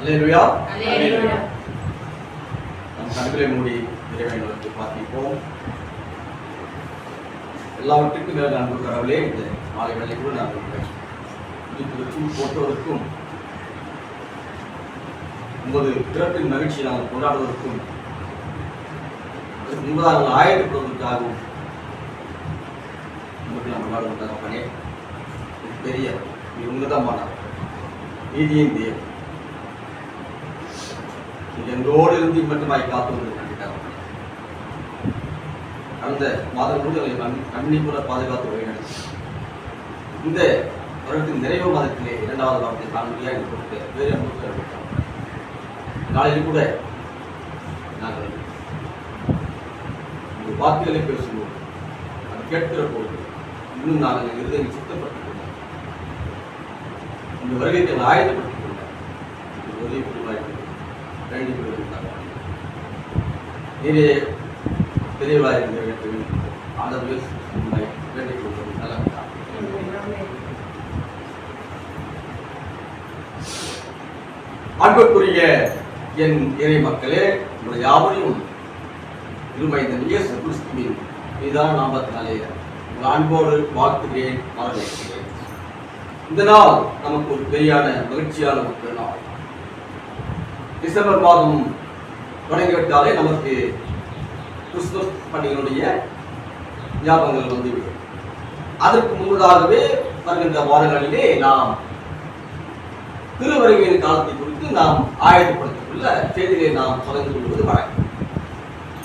அல்லேலூயா. அல்லேலூயா. நம் கண்களை மூடி இறைவனை நோக்கி பார்ப்போம். எல்லாவற்றுக்கும் மேல் அன்பு கடவுளே, இந்த மாலை வேளை கூட நான் இருக்கிறதுக்கும் போட்டோருக்கும் உமது பிறப்பின் மகிழ்ச்சியை நாங்கள் கொண்டாடுவதற்கும் அதற்கு முன்பதாக நாங்கள் ஆயத்தப்படுவதற்காகவும் உங்களுக்கு நாம் கொண்டாடுவதற்காக பண்ணே பெரிய உன்னதமான நீதியின் தேவன் எங்களோடு இருந்து மட்டுமாய் காத்து வந்து கண்டிட்டாங்க. கடந்த மாதங்களோடு கண்ணிப்புற பாதுகாத்து வழிநடத்தி இந்த வருடத்தின் நிறைவு மாதத்திலே 2வது வாரத்தை காணொலியாக எனக்கு கொடுத்த வேறு அனுபவத்தை நாளையில் கூட நாங்கள் இந்த வாக்குகளை பேசுவோம். அது கேட்கிற போது இன்னும் நாங்கள் இருதயை சுத்தப்படுத்திக் கொண்டோம். இந்த வருகையை நாங்கள் ஆயத்தப்படுத்திக் கொண்டோம். ஒரே புரிவாய்ப்பு வேண்டிக் கொண்டிருந்தாங்க. நீரே தெளிவாக ஆண்டவர்கள் வேண்டிக் கொள்வது நல்லா. அன்புக்குரிய என் இறை மக்களே, உங்களை யாவரையும் இருமைந்தன் இயேசு கிறிஸ்துவின் மீதான நாமத்தினாலே உங்கள் அன்போடு வாழ்த்துகிறேன், வரவேற்கிறேன். இந்த நாள் நமக்கு ஒரு பெரியான மகிழ்ச்சியான ஒரு நாள். டிசம்பர் மாதம் தொடங்கிவிட்டாலே நமக்கு கிறிஸ்துமஸ் பண்டிகையினுடைய ஞாபகங்கள் வந்துவிடும். அதற்கு முன்பதாகவே வருகின்ற வாரங்களிலே நாம் திருவருகையின் காலத்தை குறித்து நாம் ஆயத்தப்படுத்திக் கொள்ள செய்திகளை நாம் தொடர்ந்து கொள்வது வழக்கம்.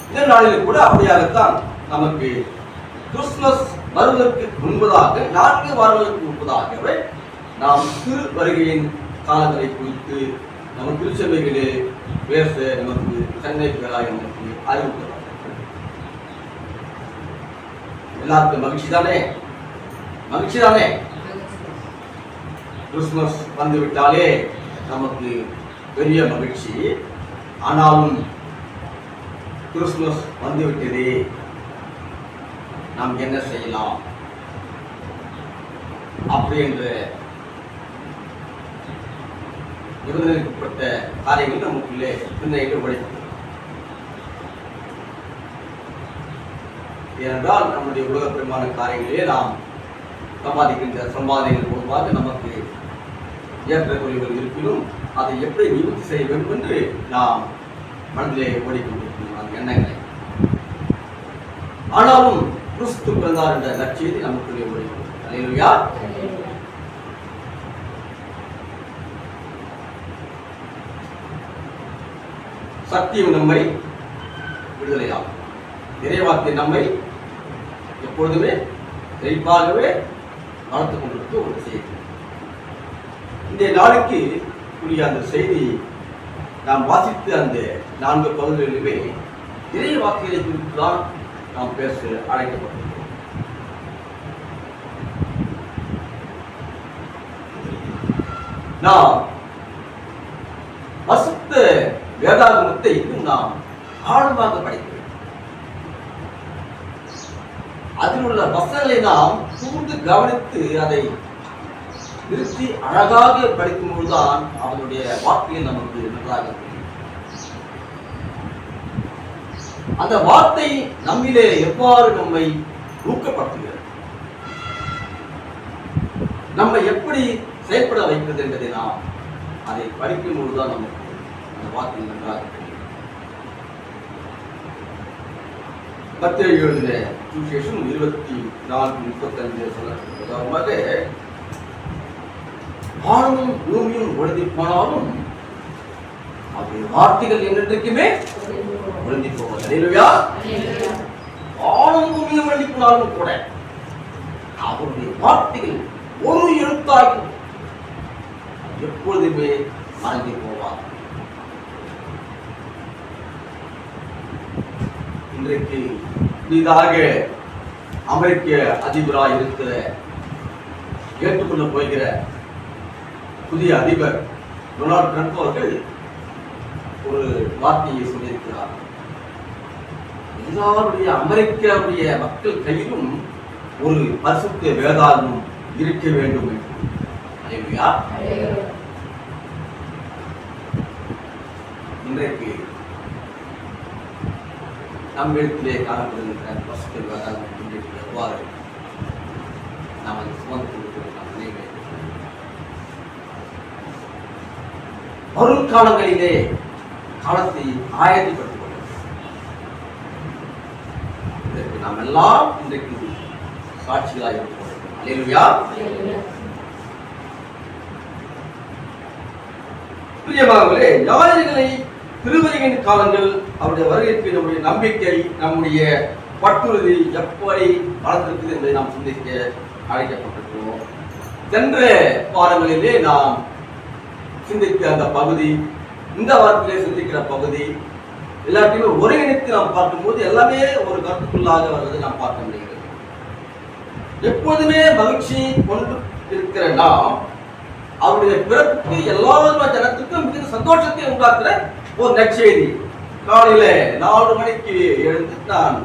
இந்த நாளில் கூட அப்படியாகத்தான் நமக்கு கிறிஸ்துமஸ் வருவதற்கு முன்பதாக 4 வாரங்களுக்கு முன்பதாகவே நாம் திருவருகையின் காலங்களை குறித்து நம்ம திருச்சபைகளே பேச நமக்கு சென்னை பேராய் நமக்கு அறிவுறுத்தப்பட்டது. எல்லாருக்கும் மகிழ்ச்சி தானே? மகிழ்ச்சி தானே? கிறிஸ்துமஸ் வந்துவிட்டாலே நமக்கு பெரிய மகிழ்ச்சி. ஆனாலும் கிறிஸ்துமஸ் வந்துவிட்டதே, நாம் என்ன செய்யலாம் அப்படி என்று நிபந்தனைக்கப்பட்ட காரியங்கள் நமக்குள்ளே சிந்தனைகள் உடைத்தது. ஏனென்றால் நம்முடைய உலக பெருமான காரியங்களிலே நாம் சம்பாதிக்கின்ற சம்பாதிகள் பொதுவாக நமக்கு ஏற்ற குறைகள் இருப்பினும் அதை எப்படி நிவர்த்தி செய்ய வேண்டும் என்று நாம் மனதிலே ஓடிக்கொண்டிருக்கிறோம் அந்த எண்ணங்களை. ஆனாலும் கிறிஸ்து பிறந்தார் என்ற லட்சியத்தை நமக்குள்ளே ஓடிக்கொண்டிருக்கிறோம். அல்லேலூயா. சத்தியம் நம்மை விடுதலையாகும். இறைவார்த்தை நம்மை எப்பொழுதுமே செழிப்பாகவே வளர்த்துக் கொண்டிருக்க ஒரு செய்தி. இந்த நாளுக்கு கூடிய அந்த செய்தி நாம் வாசித்து அந்த 4 பகுதிகளிலுமே இறை வார்த்தைகளை குறித்து தான் நாம் பேச அழைக்கப்பட்டிருக்கிறோம். நாம் வசித்த வேதாகமத்தை இன்னும் நாம் ஆழமாக படிக்கிறோம். அதில் உள்ள வசனங்களை நாம் கூர்ந்து கவனித்து அதை நிறுத்தி அழகாக படிக்கும் பொழுதுதான் அவனுடைய வார்த்தையை நமக்கு நன்றாக தெரியும். அந்த வார்த்தை நம்மிலே எவ்வாறு நம்மை ஊக்கப்படுத்துகிறது, நம்மை எப்படி செயல்பட வைக்கிறது என்பதை நாம் அதை படிக்கும் பொழுதுதான் நமக்கு அந்த வார்த்தை நன்றாக தெரியும். மத்தேயு எழுதின சுவிசேஷம் 24:35 சொல்லப்பட்டதாக வானமும் பூமியும் ஒழுங்கி போனாலும் அவருடைய வார்த்தைகள் என்றைக்குமே ஒழுங்கி போவது. அல்லேலூயா. வானமும் பூமியும் ஒழுங்கி போனாலும் கூட அவருடைய வார்த்தைகள் ஒரு எழுத்தாக எப்பொழுதுமே மறந்து போவார். இன்றைக்கு புதிதாக அமெரிக்க அதிபராக இருக்கிற ஏற்றுக்கொள்ள போகிற புதிய அதிபர் டொனால்ட் ட்ரம்ப் அவர்கள் ஒரு வார்த்தையை சொல்லியிருக்கிறார். எல்லாருடைய அமெரிக்காவுடைய மக்கள் கையிலும் ஒரு பரிசுத்த வேதாகமம் இருக்க வேண்டும் என்று. இன்றைக்கு நம்மிடத்திலே காணப்படுகின்ற பசுக்கள் இன்றைக்கு எவ்வாறு நாம் அதை சுமந்து கொடுக்கிறோம் நாம் நினைவு வரும் காலங்களிலே காலத்தை ஆயத்தப்படுத்திக் கொள்ளும். இதற்கு நாம் எல்லாம் இன்றைக்கு சாட்சிகளாக இருக்கிறோம். அல்லேலூயா. பிரியமானவர்களே, ஞாயிறுகளை திருவருகையின் காலங்கள் அவருடைய வருகைக்கு நம்முடைய நம்பிக்கை, நம்முடைய பற்றுறுதி எப்படி வளர்ந்திருக்குது என்பதை நாம் சிந்திக்க அழைக்கப்பட்டிருக்கிறோம். சென்ற வாரங்களிலே நாம் சிந்தித்த அந்த பகுதி, இந்த வாரத்திலே சிந்திக்கிற பகுதி எல்லாத்தையுமே ஒருங்கிணைத்து நாம் பார்க்கும்போது எல்லாமே ஒரு கருத்துக்குள்ளாக வருவதை நாம் பார்க்க முடிகிறது. எப்போதுமே மகிழ்ச்சி கொண்டு இருக்கிற நாம் அவருடைய பிறப்புக்கு எல்லா ஜனத்துக்கும் மிகுந்த சந்தோஷத்தை உண்டாக்குற ஒரு நற்செய்தி. காலையில 4 மணிக்கு எழுந்து நான்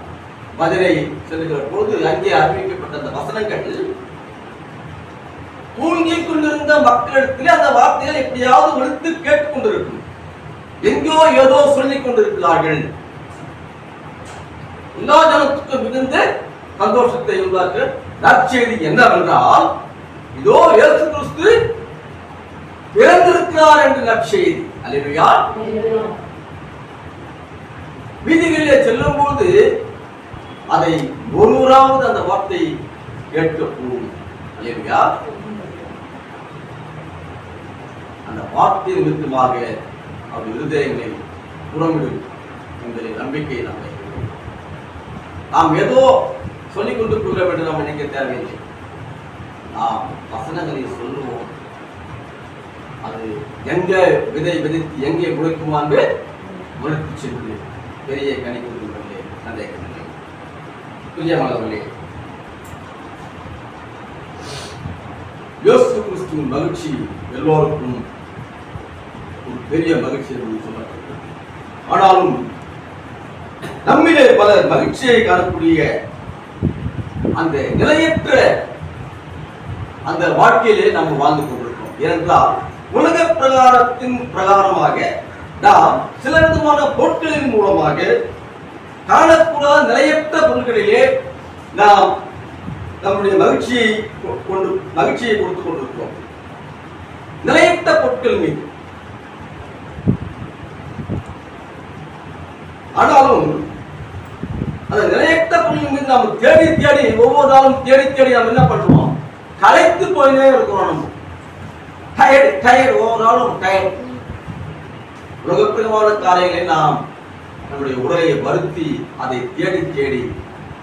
மதுரை செல்லுகிற பொழுது அங்கே அறிவிக்கப்பட்ட அந்த வசனங்கள் தூங்கி கொண்டிருந்த மக்களிடத்திலே அந்த வார்த்தைகள் எப்படியாவது விழுத்து கேட்டுக்கொண்டிருக்கும். எங்கோ ஏதோ சொல்லிக் கொண்டிருக்கிறார்கள். எல்லா ஜனத்துக்கும் மிகுந்த சந்தோஷத்தை உண்டாக்குற நற்செய்தி என்னவென்றால், இதோ இயேசு கிறிஸ்து பிறந்திருக்கிறார் என்ற நற்செய்தி. அல்லேலூயா. வீதிகளிலே செல்லும் போது அதை ஒருவராவது அந்த வார்த்தை கேட்கக்கூடும். அல்லேலூயா. அந்த வார்த்தை நிமித்தமாக அவருடைய இருதயங்களை புறமிடும் என்கிற நம்பிக்கை நாம் வைக்கிறோம். நாம் ஏதோ சொல்லிக் கொண்டு போகிறோம் என்று நாம் நினைக்க தேவையில்லை. நாம் வசனங்களை சொல்லுவோம். அது எங்க விதை விதைத்து எங்கே முளைக்குமான்னு முளைத்து சென்று பெரிய கனி கொடுக்கின்றே சந்தேகமில்லை. பிரியமானவர்களே, இயேசு கிறிஸ்துவின் மகிழ்ச்சி எல்லோருக்கும் ஒரு பெரிய மகிழ்ச்சி என்று சொல்லப்படுகிறது. ஆனாலும் நம்மிலே பலர் மகிழ்ச்சியை காணக்கூடிய அந்த நிலையற்ற அந்த வாழ்க்கையிலே நாம் வாழ்ந்து கொண்டிருக்கிறோம். ஏனென்றால் உலக பிரகாரத்தின் பிரகாரமாக நாம் சில விதமான பொருட்களின் மூலமாக காணக்கூடாத நிலையற்ற பொருட்களிலே நாம் நம்முடைய மகிழ்ச்சியை கொடுத்துக் கொண்டிருக்கிறோம். நிலையற்ற பொருட்கள் மீது. ஆனாலும் அந்த நிலையற்ற பொருள் மீது நாம் தேடி தேடி ஒவ்வொரு நாளும் தேடி தேடி நாம் என்ன பண்றோம்? களைத்து போயினே இருக்கிறோம். நம்ம டயர்டு ஒவ்வொரு நாளும் டயர்டு. உலகப்பிரமான காரியங்களை நாம் நம்முடைய உடலை வருத்தி அதை தேடி தேடி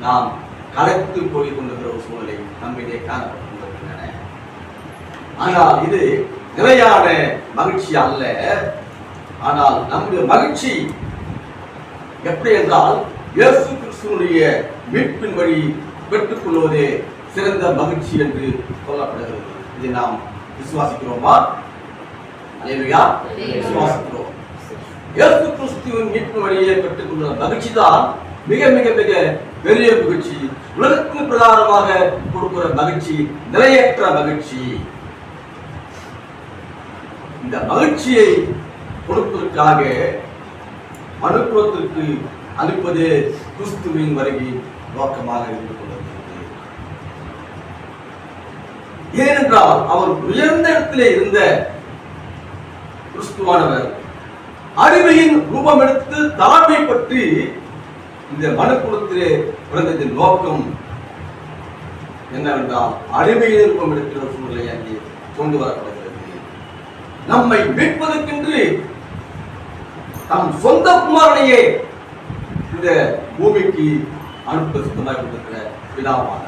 நாம் களைத்து போய் கொண்டிருக்கிற ஒரு சூழலை நம்மிடையே காணப்பட்டுள்ளன. ஆனால் இது நிலையான மகிழ்ச்சி அல்ல. ஆனால் நம்முடைய மகிழ்ச்சி எப்படி என்றால், இயேசு கிறிஸ்துவினுடைய மீட்பின் வழி பெற்றுக் கொள்வதே சிறந்த மகிழ்ச்சி என்று சொல்லப்படுகிறது. இதை நாம் விசுவாசிக்கிறோமா? அல்லேலூயா. விசுவாசிக்கிறோம். இயேசு கிறிஸ்துவின் மீட்பு வழியை பெற்றுக் கொள்கிற மகிழ்ச்சி தான் மிக மிக மிக பெரிய மகிழ்ச்சி. உலகத்தின் பிரகாரமாக கொடுக்கிற மகிழ்ச்சி நிலையற்ற மகிழ்ச்சி. இந்த மகிழ்ச்சியை கொடுப்பதற்காக மனுக்குலத்திற்கு அனுப்பது கிறிஸ்துவின் வருகை நோக்கமாக இருந்து கொண்டிருக்கிறது. ஏனென்றால் அவர் உயர்ந்த இடத்திலே இருந்த கிறிஸ்துவானவர் அடிமையின் ரூபம் எடுத்து தாழ்மை பற்றி இந்த மனுக்குலத்திலே பிறந்ததின் நோக்கம் என்னவென்றால், அடிமையின் ரூபம் எடுக்கிற சூழ்நிலை அங்கே கொண்டு வரப்படுகிறது. நம்மை மீட்பதற்கென்று தம் சொந்த குமாரனையே இந்த பூமிக்கு அனுப்ப சுத்தமாக கொண்டிருக்கிற பிதாவானவர்.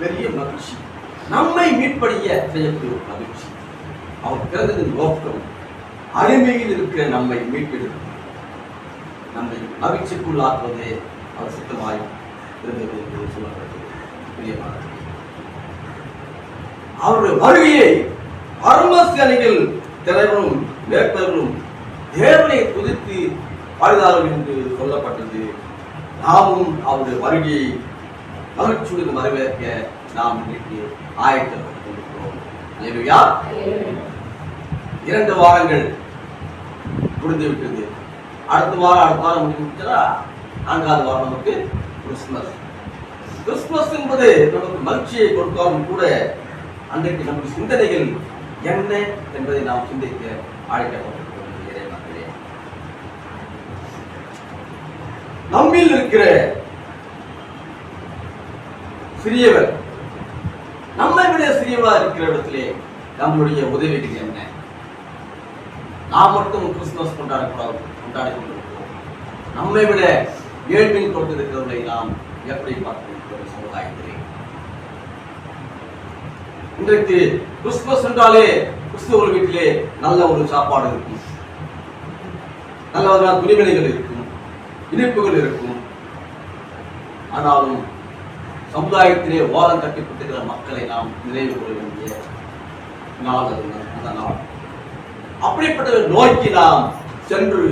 பெரிய மகிழ்ச்சி, நம்மை மீட்படைய செய்யக்கூடிய மகிழ்ச்சி. அவர் பிறந்ததின் நோக்கம் அடிமையில் இருக்கிற நம்மை மீட்டெடுக்கும், நம்மை மகிழ்ச்சிக்குள்ளாக்குவதே அவர் சுத்தமாய் இருந்தது என்று சொல்லப்படுகிறது. அவருடைய வருகையை பரமசேனைகள் தலைவரும் மேற்பர்களும் தேவனை துதித்து பாடினார்கள் என்று சொல்லப்பட்டது. நாமும் அவருடைய வருகையை மகிழ்ச்சியுடன் வரவேற்க நாம் இன்றைக்கு ஆயத்தப்பட்டுக் கொண்டிருக்கிறோம். அல்லேலூயா. 2 வாரங்கள் முடிந்து விட்டது. அடுத்த வாரம் முடிஞ்சுட்டா 4வது வாரம் நமக்கு கிறிஸ்துமஸ். கிறிஸ்துமஸ் என்பது நமக்கு மகிழ்ச்சியை கொடுத்தாலும் கூட அன்றைக்கு நமக்கு சிந்தனைகள் என்ன என்பதை நாம் சிந்திக்க அழைக்கப்பட்டிருக்கிறோம். இறைமக்களே, நம்மில் இருக்கிற சிறியவர், நம்மை விட சிறியவராக இருக்கிற இடத்திலே நம்முடைய உதவிகள் என்ன? நாம் மட்டும் கிறிஸ்துமஸ் கொண்டாடி கொண்டிருக்கிறோம். நம்மை விட ஏழ்மையில் கொண்டிருக்கிறவர்களை நாம் எப்படி பார்த்திருக்கிறோம் சமுதாயத்திலே? இன்றைக்கு கிறிஸ்துமஸ் என்றாலே கிறிஸ்துவ வீட்டிலே நல்ல ஒரு சாப்பாடு இருக்கும், நல்ல ஒரு துணிமணிகள் இருக்கும், இனிப்புகள் இருக்கும். ஆனாலும் சமுதாயத்திலே ஓரம் கட்டிப்பட்டுகிற மக்களை நாம் நினைவு கொள்ள வேண்டிய நாள் அந்த நாள். அப்படிப்பட்ட நோக்கி நாம் சென்று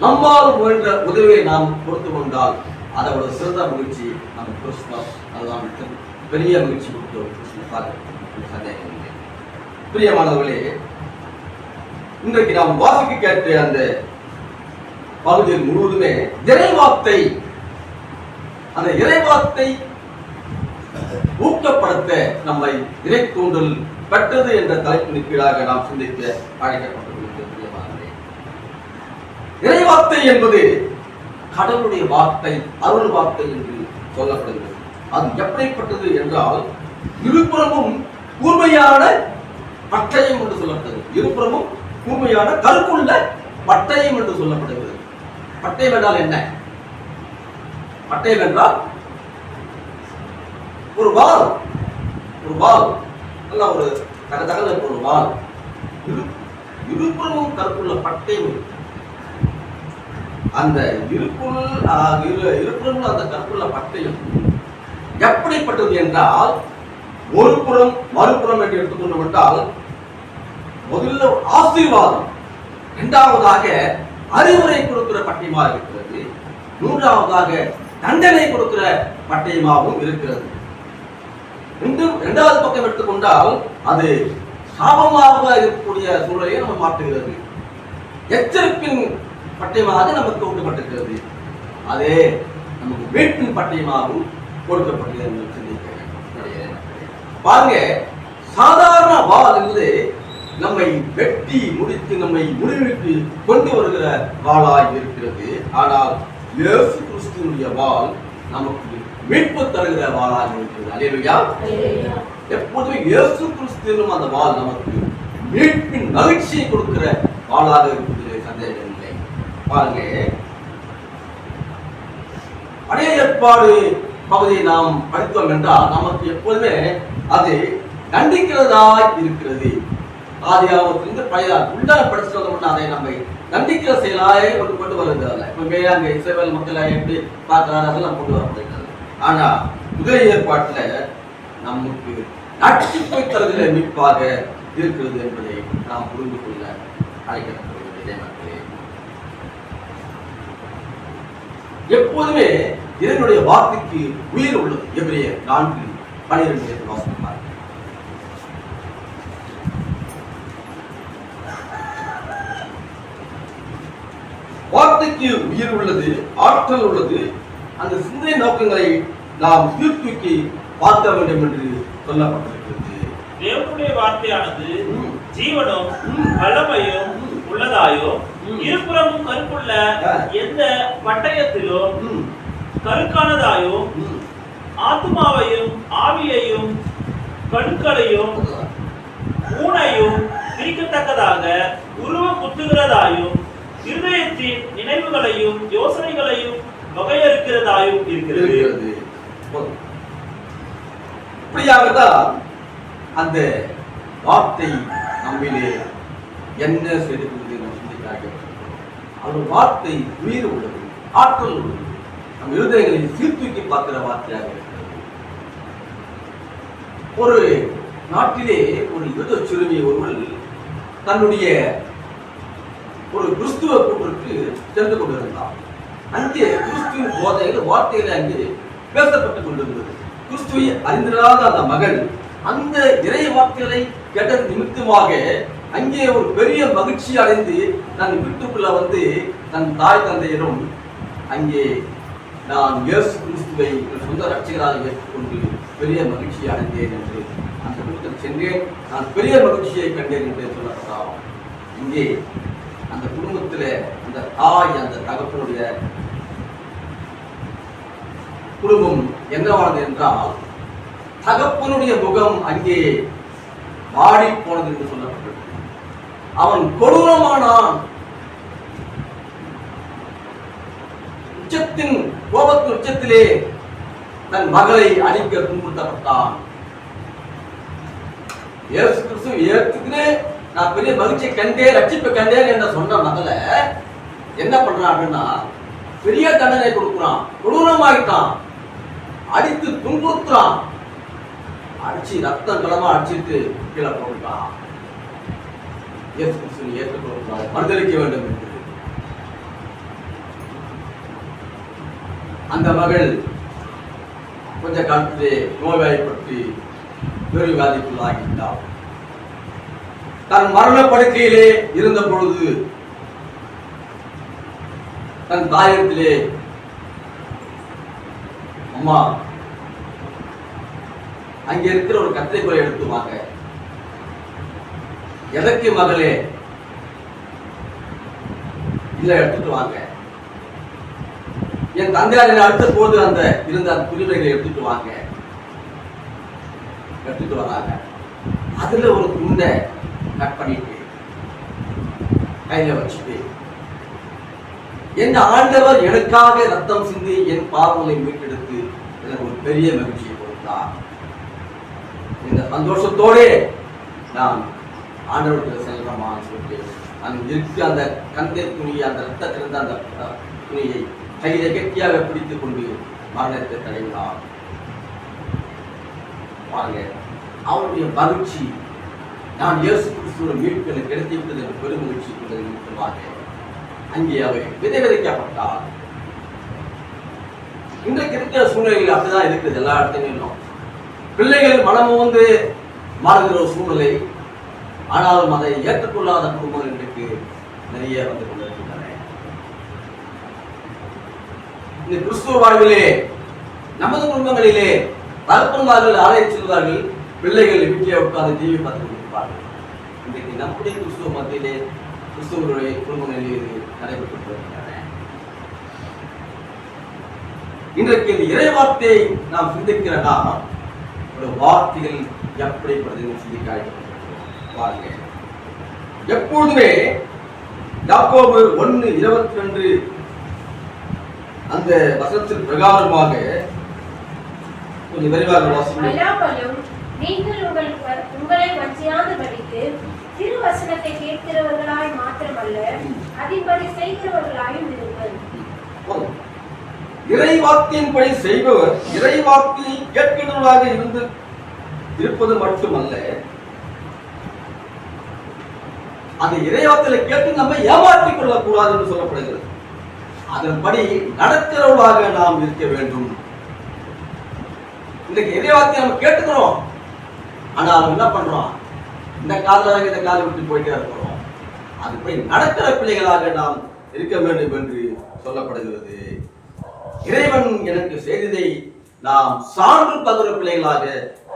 நம்மால் முயன்ற உதவியை நாம் கொடுத்து கொண்டால் அதை விட சிறந்த மகிழ்ச்சி நம்ம கிறிஸ்துமஸ். அதுதான் பெரிய மகிழ்ச்சி கொடுத்த ஒரு கிறிஸ்துமஸ். சந்தேகம் இல்லை. பிரியமானவர்களே, இன்றைக்கு நாம் வாசிக்க கேட்ட அந்த பகுதியில் முழுவதுமே இறைவார்த்தை, அந்த இறைவார்த்தை ஊக்கப்படுத்த நம்மை இறை தூண்டல் பெற்றது என்ற தலைப்பின் கீழாக நாம் சிந்திக்க அழைக்கப்பட்டுள்ளது. பிரியமானவர்களே, இறைவார்த்தை என்பது கடவுளுடைய வார்த்தை, அருள் வார்த்தை என்று சொல்லப்படுகிறது. அது எப்படிப்பட்டது என்றால் இருபுறமும் கூர்மையான பட்டயம் என்று சொல்லப்படுகிறது. இருபுறமும் கூர்மையான கருக்குள்ள பட்டயம் என்று சொல்லப்படுகிறது. பட்டயம் என்றால் என்ன? பட்டயம் என்றால் ஒரு வாள், நல்ல ஒரு தகதகன ஒரு வாள். இருபுறமும் கருக்குள்ள பட்டயம். அந்த இருபுறமும் அந்த கருக்குள்ள பட்டயம் எப்படிப்பட்டது என்றால், ஒரு புறம் மறுபுறம் என்று எடுத்துக்கொண்டு விட்டால் முதல்ல ஆசீர்வாதம், இரண்டாவதாக அறிவுரை கொடுக்கிற பட்டயமாக இருக்கிறது, மூன்றாவதாக தண்டனை கொடுக்கிற பட்டயமாகவும் இருக்கிறது. இரண்டாவது பக்கம் எடுத்துக்கொண்டால் அது சாபமாக இருக்கக்கூடிய சூழலை நம்ம மாற்றுகிறது. எச்சரிப்பின் பட்டயமாக நமக்கு கொடுக்கப்பட்டிருக்கிறது. அதே நமக்கு மீட்பின் பட்டயமாகவும் கொடுக்கப்பட்டது. பாருங்க, சாதாரண வாள் என்பது நம்மை வெட்டி முடித்து நம்மை முடிவுக்கு கொண்டு வருகிற வாளாய் இருக்கிறது. ஆனால் இயேசு கிறிஸ்துவினுடைய வாள் நமக்கு மீட்பு தருகிற வாளாக இருக்கிறது. அல்லேலூயா. எப்போதுமே இயேசு கிறிஸ்துவிலும் அந்த வாள் நமக்கு மீட்பின் மகிழ்ச்சியை கொடுக்கிற வாளாக இருக்கிறது, சந்தேகம் இல்லை. பாருங்க, பழைய ஏற்பாடு பகுதியை நாம் படித்தோம் என்றால் நமக்கு எப்போதுமே அது தண்டிக்கிறதாய் இருக்கிறது. ஆதியாகமத்திலிருந்து பழைய உள்ளார படிச்சோம்னா அதை நம்மை தண்டிக்கிற செயலாயே கொண்டு வருகிறதில்ல. இப்போ அங்கே இஸ்ரவேல் மக்களை எப்படி பார்க்கிறார்கள் அதெல்லாம் கொண்டு வரப்படுகிறது. ஆனா புதிய ஏற்பாட்டுல நமக்கு ரட்சிப்பை தருகிற மீட்பாக இருக்கிறது என்பதை நாம் புரிந்து கொள்ள அழைக்கப்படுகிறது. மக்களே, எப்போதுமே இறைவனுடைய வார்த்தைக்கு உயிர் உள்ளது. எபிரேயர் 4:12 வாசிப்பார். வார்த்தைக்கு உயிர் உள்ளது, ஆற்றல் உள்ளது. அந்த சிந்தனை நோக்கங்களை நாம் சீர்தூக்கி பார்க்க வேண்டும் என்று சொல்லப்பட்டிருக்கிறது. தேவனுடைய வார்த்தையானது ஜீவனும் வல்லமையும் உள்ளதாயும் இருபுறமும் கருப்புள்ள எந்த பட்டயத்திலும் கருக்கானதாயும் ஆத்மாவையும் ஆவியையும் கணுக்களையும் ஊனையும் பிரிக்கத்தக்கதாக உருவ குத்துகிறதாயும் இருதயத்தின் நினைவுகளையும் யோசனைகளையும் வகையறுக்கிறதாயும் இருக்கிறது. இப்படியாகத்தான் அந்த வார்த்தை நம்மிலே என்ன செய்து அந்த வார்த்தை உயிர் உள்ளது, ஆற்றல் உள்ளது. நம் இருதயங்களை சீர்தூக்கி பார்க்கிற வார்த்தையாக இருக்கிறது. ஒரு நாட்டிலே ஒரு யூத சிறுமி ஒருவள் தன்னுடைய ஒரு கிறிஸ்துவ கூட்டிற்கு சென்று கொண்டிருந்தார். அங்கே கிறிஸ்துவின் போதைகள் வார்த்தைகளை அங்கே பேசப்பட்டுக் கொண்டிருந்தது. கிறிஸ்துவை அறிந்திராத அந்த மகள் அந்த இறை வார்த்தைகளை கேட்டது நிமித்தமாக அங்கே ஒரு பெரிய மகிழ்ச்சி அடைந்து தன் வீட்டுக்குள்ள வந்து தன் தாய் தந்தையரும் அங்கே நான் இயேசு கிறிஸ்துவை சொந்த ரட்சகராக ஏற்றுக்கொண்டு பெரிய மகிழ்ச்சி அடைந்தேன் என்று அந்த வீட்டில் சென்றேன், நான் பெரிய மகிழ்ச்சியை கண்டேன் என்று சொல்லப்பட்டார். இங்கே அந்த குடும்பத்தில் அந்த தாய் அந்த தகப்பனுடைய குடும்பம் என்னவானது என்றால் தகப்பனுடைய முகம் அங்கே வாடி போனது என்று சொல்லப்பட்டது. அவன் கொடூரமானான், உச்சத்தின் கோபத்தின் உச்சத்திலே தன் மகளை அடிக்க துன்புறுத்தப்பட்டான். இயேசு கிறிஸ்து ஏற்றுக்குன்னு நான் பெரிய மகிழ்ச்சியை கண்டேன் ரட்சிப்பை கண்டேன் என்ற சொன்ன மகளை என்ன பண்றான் அப்படின்னா பெரிய தண்டனை கொடுக்குறான், கொடூரமாயிட்டான், அடித்து துன்புறுத்துறான், அடிச்சு ரத்தம் கலமா அடிச்சிட்டு கீழே போட்டான். இயேசு கிறிஸ்துவை ஏற்றுக்கொள்கிறார், மறுதளிக்க வேண்டும் என்று அந்த மகள் கொஞ்ச காலத்திலே நோய்வாய்ப்பட்டு பெருவியாதிக்குள்ளாகிட்டார். தன் மரண படுக்கையிலே இருந்த பொழுது தன் தாயத்திலே, அம்மா அங்க இருக்கிற ஒரு கத்திரை குறை எடுத்து வாங்க. எதற்கு மகளே? இல்ல எடுத்துட்டு வாங்க. என் தந்தையார் அடுத்த போது அந்த இருந்த அந்த துணிமைகளை எடுத்துட்டு வாங்க. எடுத்துட்டு வராங்க. அதுல ஒரு துண்டை கட் பண்ணிட்டு கையில வச்சுட்டு, என் ஆண்டவர் எனக்காக ரத்தம் சிந்தி என் பாவங்களை மீட்டெடுத்து எனக்கு ஒரு பெரிய மகிழ்ச்சியை கொடுத்தார். இந்த சந்தோஷத்தோட நான் ஆண்டவருக்கு செல்றமான்னு சொல்லிட்டு அங்கு இருக்க அந்த கந்தை துணியை, அந்த ரத்தத்திலிருந்த அந்த துணியை கையில கெட்டியாக பிடித்துக் கொண்டு மரணத்தை தடைந்தார். பாருங்க, அவருடைய மகிழ்ச்சி, நான் இயேசு கிறிஸ்துவின் மீட்பு எனக்கு கிடைத்துவிட்டது என்று பெருமகிழ்ச்சி கொண்டது நிமித்தமாக அங்கே அவர் விதைக்கப்பட்டார். இன்றைக்கு இருக்கிற சூழ்நிலைகள் அப்படிதான் இருக்குது. எல்லா இடத்துலையும் பிள்ளைகள் மனமும் வந்து மாறுகிற ஒரு சூழ்நிலை. ஆனாலும் அதை ஏற்றுக்கொள்ளாத குடும்பங்கள் இன்றைக்கு நிறைய வந்து கொண்டிருக்கின்றன. இந்த கிறிஸ்துவ வாழ்விலே நமது குடும்பங்களிலே தகப்பன்மார்கள் ஆலயம் செல்வார்கள், பிள்ளைகள் வீட்டிலே உட்கார்ந்து டிவி பார்த்து கொண்டிருப்பார்கள். இன்றைக்கு நம்முடைய கிறிஸ்துவ மத்தியிலே கிறிஸ்துவருடைய குடும்பங்களிலே இது நடைபெற்று வருகின்றன. இன்றைக்கு இந்த இறை வார்த்தையை நாம் சிந்திக்கிறதா, ஒரு வார்த்தைகள் எப்படிப்படுது சிந்திக்க பாருங்க. எப்பொழுதுமே யாக்கோபு 1:22 அந்த வசனத்தின் பிரகாரமாக கொஞ்சம் விரைவாக வாசிக்கிறோம். நீங்கள் உங்களை வஞ்சியாதபடிக்கு திருவசனத்தை கேட்கிறவர்களாய் மாத்திரமல்ல, அதின்படி செய்கிறவர்களாயும் இருங்கள். இறைவாக்கின்படி செய்பவர் இறைவாக்கை கேட்கிறவர்களாக இருப்பது மட்டுமல்ல, அந்த இறைவாக்கில கேட்டு நம்ம ஏமாற்றிக் கொள்ளக் கூடாது என்று சொல்லப்படுகிறது. அதன்படி நடக்கிறவர்களாக நாம் இருக்க வேண்டும். இன்னைக்கு இறைவாக்கை நம்ம கேட்டுக்கிறோம், ஆனால் என்ன பண்றோம்? இந்த காலில் இந்த காலை விட்டு போயிட்டே இருக்கிறோம். அதுபடி நடக்கிற பிள்ளைகளாக நாம் இருக்க வேண்டும் என்று சொல்லப்படுகிறது. இறைவன் எனக்கு செய்ததை நாம் சான்று பகிர பிள்ளைகளாக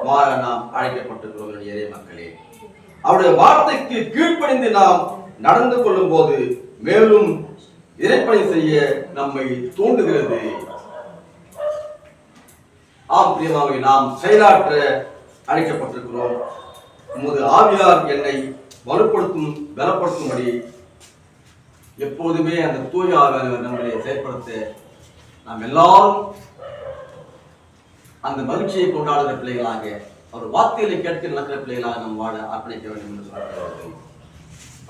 மாற நாம் அழைக்கப்பட்டிருக்கிறோம். இறை மக்களே, அவருடைய வார்த்தைக்கு கீழ்ப்படிந்து நாம் நடந்து கொள்ளும் போது மேலும் இறைப்பணி செய்ய நம்மை தூண்டுகிறது. ஆம் பிரியமானவர்களே, நாம் செயலாற்ற அழைக்கப்பட்டிருக்கிறோம். உமது ஆவியார் என்னை வலுப்படுத்தும் பலப்படுத்தும்படி எப்போதுமே அந்த தூய ஆவியார் நம்மளை செயற்படுத்த நாம் எல்லாரும் அந்த மகிழ்ச்சியை கொண்டாடுகிற பிள்ளைகளாக, அவர் வார்த்தைகளை கேட்க நடக்கிற பிள்ளைகளாக நாம் வாழ அர்ப்பணிக்க வேண்டும் என்று சொல்கிறார்கள்.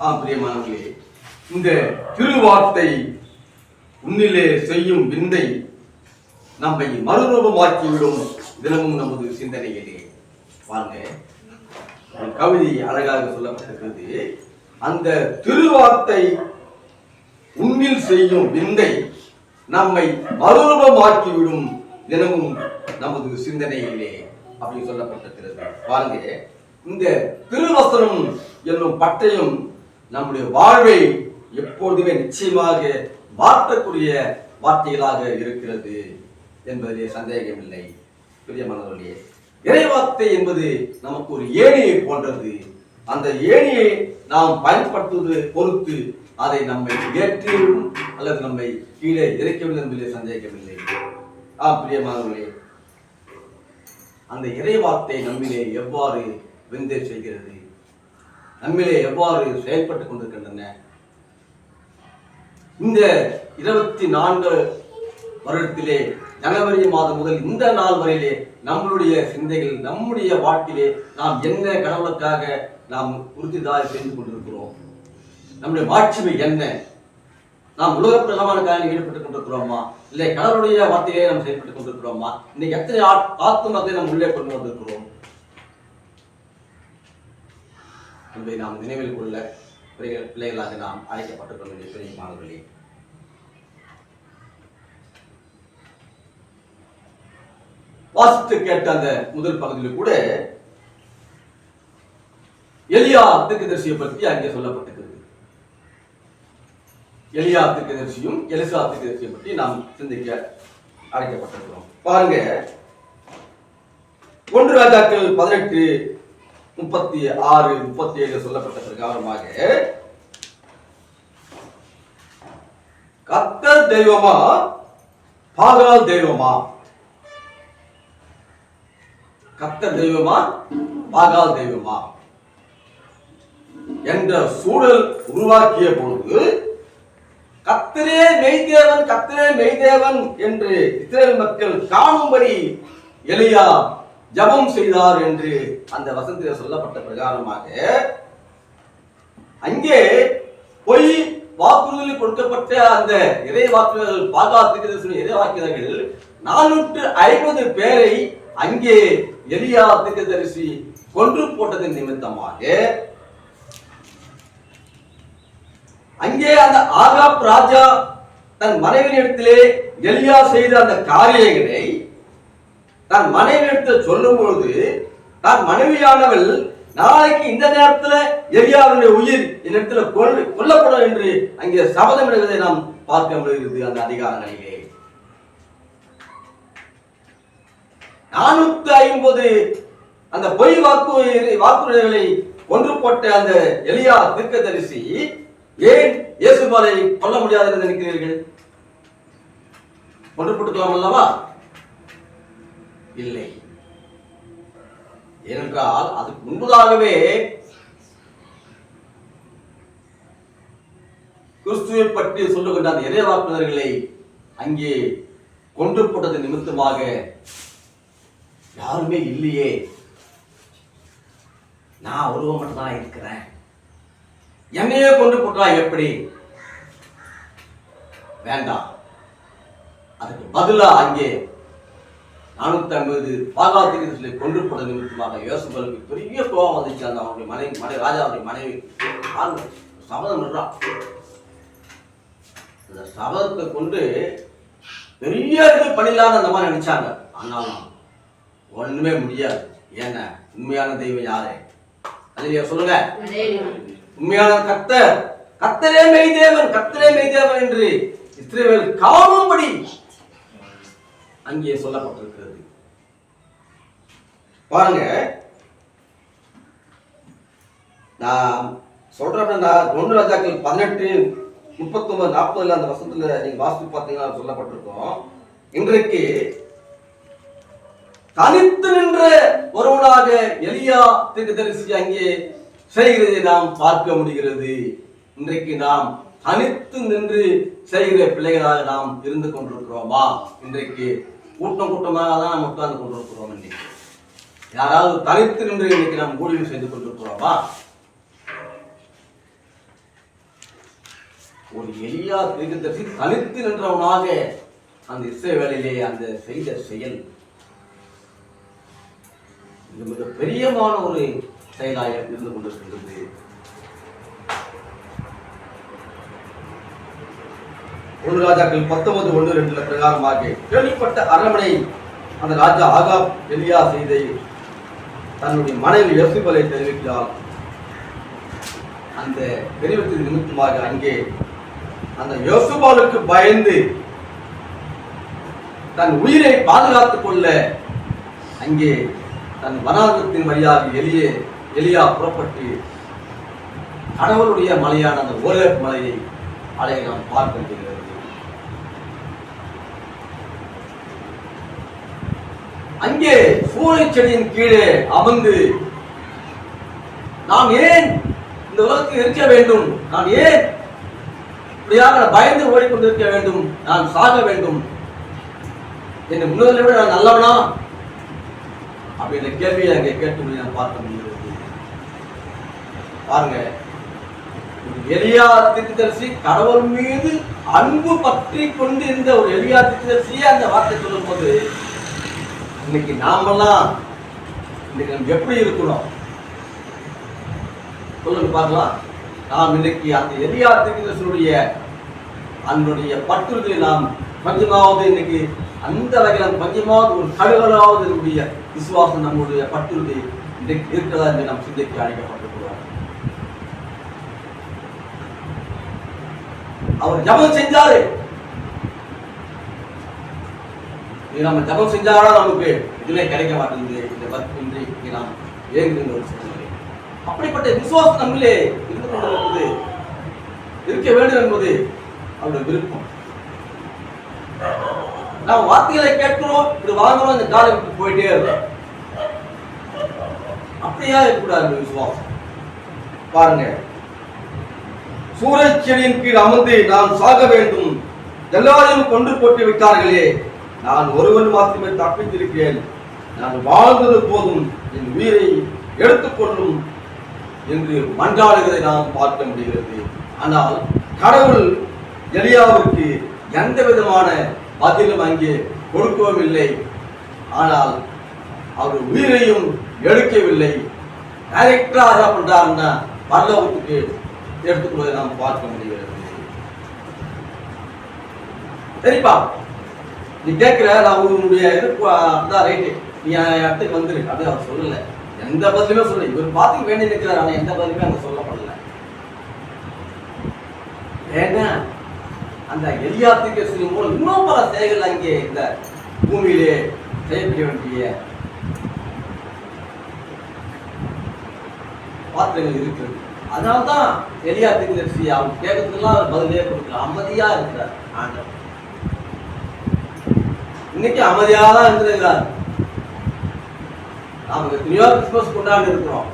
ஆம் பிரியமானவர்களே, இந்த திருவார்த்தை உன்னிலே செய்யும் விந்தை நம்மை மறுரூபமாக்கிவிடும் தினமும் நமது சிந்தனையிலே. பாருங்க, கவிதை அழகாக சொல்லப்பட்டிருக்கிறது. அந்த திருவார்த்தை உன்னில் செய்யும் விந்தை நம்மை மறுரூபமாக்கிவிடும் தினமும் நமது சிந்தனையிலே அப்படின்னு சொல்லப்பட்டிருக்கிறது. பாருங்க, இந்த திருவசனம் என்னும் பட்டயம் நம்முடைய வாழ்வை எப்பொழுதுமே நிச்சயமாக மாற்றக்கூடிய வார்த்தைகளாக இருக்கிறது என்பதிலே சந்தேகமில்லை. பிரியமானவர்களே, இறைவார்த்தை என்பது நமக்கு ஒரு ஏணியை போன்றது. அந்த ஏணியை நாம் பயன்படுத்துவது பொறுத்து அதை நம்மை ஏற்றியும் அல்லது நம்மை கீழே இறக்கவில்லை என்பதிலே சந்தேகமில்லை. பிரியமானவர்களே, அந்த இறைவார்த்தை நம்மிலே எவ்வாறு விந்தை செய்கிறது, நம்மிலே எவ்வாறு செயல்பட்டுக் கொண்டிருக்கின்றன. இந்த 24 வருடத்திலே ஜனவரி மாதம் முதல் இந்த நாள் வரையிலே நம்மளுடைய சிந்தைகள், நம்முடைய வாழ்க்கையிலே நாம் என்ன கடவுளுக்காக நாம் உறுதிதாய் செய்து கொண்டிருக்கிறோம், நம்முடைய மாட்சிமை என்ன, நாம் உலக பிரகமான காரியங்களில் ஈடுபட்டுக் கொண்டிருக்கிறோமா, இல்லை கடவுளுடைய வார்த்தையிலே நாம் செயல்பட்டுக் கொண்டிருக்கிறோமா, இன்னைக்கு எத்தனை ஆத்மத்தை நாம் உள்ளே கொண்டு வந்திருக்கிறோம் என்பதை நாம் நினைவில் கொள்ள பிள்ளைகளாக நாம் அழைக்கப்பட்டிருக்கிறோம். பெரிய மாணவர்களே, வாசித்து கேட்ட அந்த முதல் பகுதியில் கூட எலியா தீர்க்கதரிசியை பற்றி அங்கே சொல்லப்பட்டிருக்கிறது. எலியா தீர்க்கதரிசியும் எலிசா தீர்க்கதரிசியை பற்றி நாம் சிந்திக்க அழைக்கப்பட்டிருக்கிறோம். பாருங்க, 1 ராஜாக்கள் 18:36-37 சொல்லப்பட்ட பிரகாரமாக கர்த்தர் தெய்வமா பாகால் தெய்வமா, கர்த்தர் தெய்வமா பாகால் தெய்வமா என்ற சூழல் உருவாக்கிய பொழுது கர்த்தரே மெய்தேவன், கர்த்தரே மெய்தேவன் என்று இஸ்ரவேல் மக்கள் காணும்படி எலியா ஜெபம் செய்தார் என்று அந்த வசனத்தில் சொல்லப்பட்ட பிரகாரமாக அங்கே பொய் வாக்குறுதியில் கொடுக்கப்பட்ட அந்த இறை வாக்குகள் பாகாத்துக்கு இறைவாக்கினர்கள் 450 பேரை அங்கே எலியா தீர்க்கதரிசி கொன்று போட்டதன் நிமித்தமாக அங்கே அந்த ஆகாப் ராஜா தன் மனைவியிடத்திலே எலியா செய்த அந்த காரியங்களை தன் மனைவியிடத்தில் சொல்லும் பொழுது தன் மனைவியானவள் நாளைக்கு இந்த நேரத்துல எலியாவுடைய உயிர் இடத்துல கொல்லப்படும் என்று அங்கே சபதம் எடுவதை நாம் பார்க்க முடிகிறது. அந்த அதிகாரங்களிலே 450 அந்த பொய் வாக்குறுதிகளை ஒன்று போட்ட அந்த எலியா தீர்க்கதரிசி ஏன் இயேசுபாலை கொல்ல முடியாது என்று நினைக்கிறீர்கள்? கொன்று போட்டுக்கலாம் அல்லவா? இல்லை. ஏனென்றால் அதுக்கு முன்பதாகவே கிறிஸ்துவை பற்றி சொல்லுகின்ற அந்த இறைவாக்குனர்களை அங்கே கொன்று போட்டது நிமித்தமாக யாருமே இல்லையே, நான் ஒருவன் மட்டும் தான் இருக்கிறேன், என்னையே கொண்டு போட்டா எப்படி? வேண்டாம். அதுக்கு பதிலா அங்கே 450 பாகாத்திகளை கொண்டு போட நிமித்தமாக யோசேப்புக்கு பெரிய கோபம் வந்துச்சு. அந்த அவனுடைய மனைவி ராஜாவுடைய மனைவி சபதம் பண்றான். அந்த சபதத்தை கொண்டு பெரிய இது பண்ணிடலான்னு அந்த மாதிரி நினைச்சாங்க. ஆனாலும் ஒண்ணுமே முடியாது. ஏன்னா உண்மையான தெய்வம் யாரு? அல்லேலூயா சொல்லுங்க. உண்மையான கர்த்தர், கர்த்தரே மெய்தேவன், கர்த்தரே மெய்தேவன் என்று இஸ்ரவேல் காணும்படி அங்கே சொல்லப்பட்டிருக்கிறது. பாருங்க, நான் சொல்றேன், 1 ராஜாக்கள் 18:39-40 அந்த வசனத்துல நீங்க வாசித்து பார்த்தீங்கன்னா சொல்லப்பட்டிருக்கோம். இன்றைக்கு தனித்து நின்ற ஒருவனாக எலியா தீர்க்கதரிசி அங்கே செய்கிறதை நாம் பார்க்க முடிகிறது. இன்றைக்கு நாம் தனித்து நின்று செய்கிற பிள்ளைகளாக நாம் இருந்து கொண்டிருக்கிறோமா? இன்றைக்கு கூட்டம் கூட்டமாக தான் நாம் உட்கார்ந்து கொண்டிருக்கிறோம். இன்னைக்கு யாராவது தனித்து நின்று இன்னைக்கு நாம் ஊழியம் செய்து கொண்டிருக்கிறோமா? ஒரு எலியா தீர்க்கதரிசி தனித்து நின்றவனாக அந்த இஸ்ரவேலிலே அந்த செய்த செயல் மிக பெரியமான ஒரு செயலாக இருந்து கொண்டிருக்கின்றது. ஒன்று ராஜாக்கள் 19:1-2 பிரகாரமாக கேள்விப்பட்ட அரண்மனை அந்த ராஜா ஆகாப் எலியா செய்த தன்னுடைய மனைவி யோசேப்பை தெரிவிக்கிறார். அந்த பெரியவத்தின் நிமித்தமாக அங்கே அந்த யோசுபாலுக்கு பயந்து தன் உயிரை பாதுகாத்துக் கொள்ள அங்கே தன் வனாந்தரத்தின் வழியாக எலியா புறப்பட்டு கடவுளுடைய மலையான அந்த ஓலேப் மலையை அடைய நாம் பார்க்க முடிகிறது. அங்கே சூளை செடியின் கீழே அமர்ந்து நான் ஏன் இந்த உலகத்தில் இருக்க வேண்டும், நான் ஏன் இப்படியாக பயந்து ஓடிக்கொண்டிருக்க வேண்டும், நான் சாக வேண்டும், என்னை முன்னதை விட நான் நல்லவனா அப்படின்ற கேள்வியை அங்கே கேட்டு நான் பார்க்க முடிகிறது. பாருங்க, எலியா தீர்க்கதரிசி கடவுள் மீது அன்பு பற்றி கொண்டு இருந்த ஒரு எலியா தீர்க்கதரிசியே அந்த வார்த்தை சொல்லும் போது இன்னைக்கு நாமெல்லாம் இன்னைக்கு நம்ம எப்படி இருக்கிறோம் சொல்லுங்க பார்க்கலாம். நாம் இன்னைக்கு அந்த எலியா தீர்க்கதரிசியுடைய அதனுடைய பற்றுறுதியை நாம் கொஞ்சமாவது இன்னைக்கு அந்த வகையில் கொஞ்சமாவது ஒரு கழுவலாவது என்னுடைய விசுவாசம் நம்முடைய பற்றுறுதி இன்றைக்கு இருக்கிறதா என்று நாம் சிந்தைக்கு அழைக்கப்பட்டிருக்கிறோம். அவர் ஜபம் செஞ்சாரு, நம்ம ஜபம் செஞ்சாலும் நமக்கு இதுவே கிடைக்க மாட்டேங்குது, இந்த வர்க்கின்றி நாம் ஏங்குகின்ற ஒரு சூழ்நிலை. அப்படிப்பட்ட விசுவாசம் நம்மளே இருந்து கொண்டிருப்பது இருக்க வேண்டும் என்பது அவருடைய விருப்பம். நாம் வார்த்தைகளை கேட்கிறோம், இப்படி வாங்குறோம், இந்த காலை விட்டு போயிட்டே இருக்கோம். அப்படியா இருக்கக்கூடாது விசுவாசம். பாருங்க, சூறை செடியின் கீழ் அமர்ந்து நான் சாக வேண்டும், எல்லாரையும் கொண்டு போட்டு விட்டார்களே, நான் ஒருவன் மாத்திரமே தப்பித்திருக்கிறேன், நான் வாழ்ந்தது போதும், என் உயிரை எடுத்துக்கொள்ளும் என்று மன்றாடுகிறதை நாம் பார்க்க முடிகிறது. ஆனால் கடவுள் எலியாவுக்கு எந்த விதமான பதிலும் அங்கே கொடுக்கவும் இல்லை. ஆனால் அவர் உயிரையும் எடுக்கவில்லை. டைரக்டா என்ன பண்றாருன்னா பரலோகத்துக்கு எடுத்துக்கொள்வதை நாம் பார்க்க முடிகிறது. சரிப்பா, நீ கேட்கிற நான் உன்னுடைய இதுதான் ரைட்டு, நீ இடத்துக்கு வந்துரு அப்படின்னு அவர் சொல்லல. எந்த பதிலுமே சொல்ல, இவர் பார்த்து வேண்டி நிற்கிறார், ஆனால் எந்த பதிலுமே அங்கே சொல்லப்படல. ஏன்னா அந்த எலியா தீர்க்கதரிசி மூலம் இன்னும் பல செயல்கள் அங்கே இந்த பூமியிலே செய்யப்பட வேண்டிய பாத்திரங்கள் இருக்கிறது. அதனால்தான் எலியா தீர்க்கதரிசி அவர் கேட்கறதுக்கெல்லாம் பதிலே கொடுக்கல, அமைதியா இருக்கிறார் ஆண்டவர். இன்னைக்கு அமைதியாக தான் இருந்திருக்கிறார். நாம எத்தனையோ கிறிஸ்துமஸ் கொண்டாடி இருக்கிறோம்,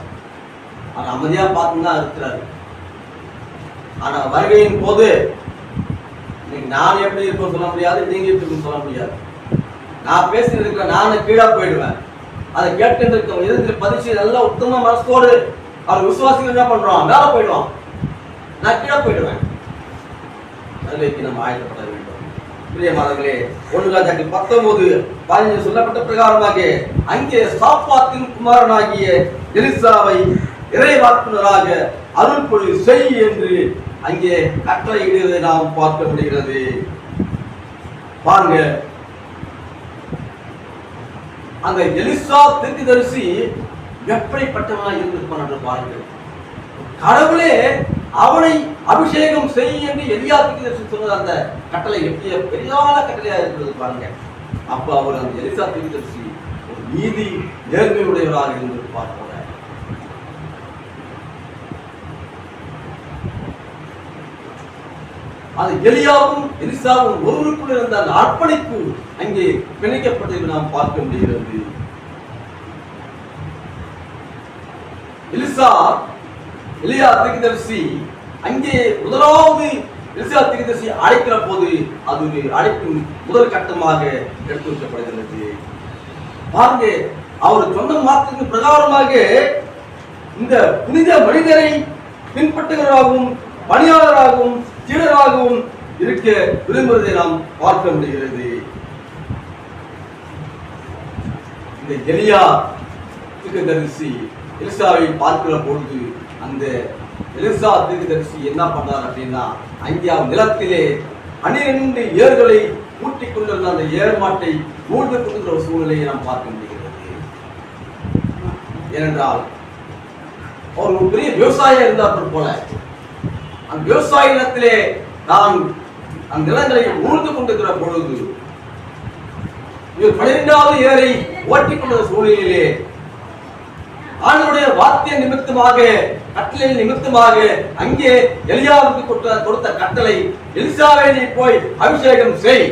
ஆனா அமைதியா பார்த்து தான் இருக்கிறாரு. ஆனா வருகையின் போது நான் எப்படி இருப்பேன் சொல்ல முடியாது, நீங்க எப்படி சொல்ல முடியாது. நான் பேசிட்டு இருக்கிற நானே கீழே போயிடுவேன். அதை கேட்டு இருக்க எதிர்த்து பதிச்சு நல்ல உத்தம மனசோடு அவர் விசுவாசிகள் என்ன பண்றோம், மேல போயிடுவான், நான் கீழே போயிடுவேன். அதுக்கு நம்ம ஆயத்தப்பட வேண்டும். பிரியமானவர்களே, 1:19 சொல்லப்பட்ட பிரகாரமாக அங்கே சாப்பாத்தின் குமாரனாகிய எலிசாவை இறைவாக்குனராக அருள் பொழி செய் என்று அங்கே கட்டளையிடுவதை நாம் பார்க்க முடிகிறது. பாருங்க, அந்த எலிசா தீர்க்கதரிசி எப்படிப்பட்டவனாக இருந்திருப்பான் என்று பாருங்கள். கடவுளே அவனை அபிஷேகம் செய் என்று எலியா தீர்க்கதரிசி சொன்னது அந்த கட்டளை எப்படி பெரிதான கட்டளையா இருக்கிறது பாருங்க. அப்ப அவர் அந்த எலிசா தீர்க்கதரிசி ஒரு நீதி நேர்மையுடையவராக இருந்திருப்பார் போல. அது எலியாவும் எலிசாவும் ஒருவருக்குள் இருந்த அந்த அர்ப்பணிப்பு அங்கே பிணைக்கப்பட்டது நாம் பார்க்க முடிகிறது. எலியா தீர்க்கதரிசி அங்கே முதலாவது எலிசா தீர்க்கதரிசி அழைக்கிற போது அது ஒரு அழைப்பின் முதல் கட்டமாக எடுத்து வைக்கப்படுகிறது. பாருங்க, அவர் சொன்ன மாற்றத்தின் பிரகாரமாக இந்த புனித மனிதரை பின்பற்றுகிறவராகவும் பணியாளராகவும் சீடராகவும் இருக்க விரும்புவதை நாம் பார்க்க முடிகிறது. இந்த எலியா தீர்க்கதரிசி எலிசாவை பார்க்கிற பொழுது அந்த எலிசா தீர்க்கதரிசி என்ன பண்றார் அப்படின்னா, அங்கே நிலத்திலே 12 ஏர்களை ஊட்டிக் கொண்டிருந்த அந்த ஏர்மாட்டை மூழ்கி கொண்டிருக்கிற ஒரு சூழ்நிலையை நாம் பார்க்க முடிகிறது. ஏனென்றால் அவர் ஒரு பெரிய விவசாயியா இருந்தார் போல அந்த விவசாய நிலத்திலே நான் அந்த நிலங்களை உழுது கொண்டிருக்கிற பொழுது இவர் 12வது ஏரை ஓட்டிக் கொண்ட சூழ்நிலையிலே ஆண்டவருடைய வார்த்தை நிமித்தமாக கட்டளை நிமித்தமாக அங்கே எலியாவுக்கு கொடுத்த கட்டளை எலிசாவை போய் அபிஷேகம் செய்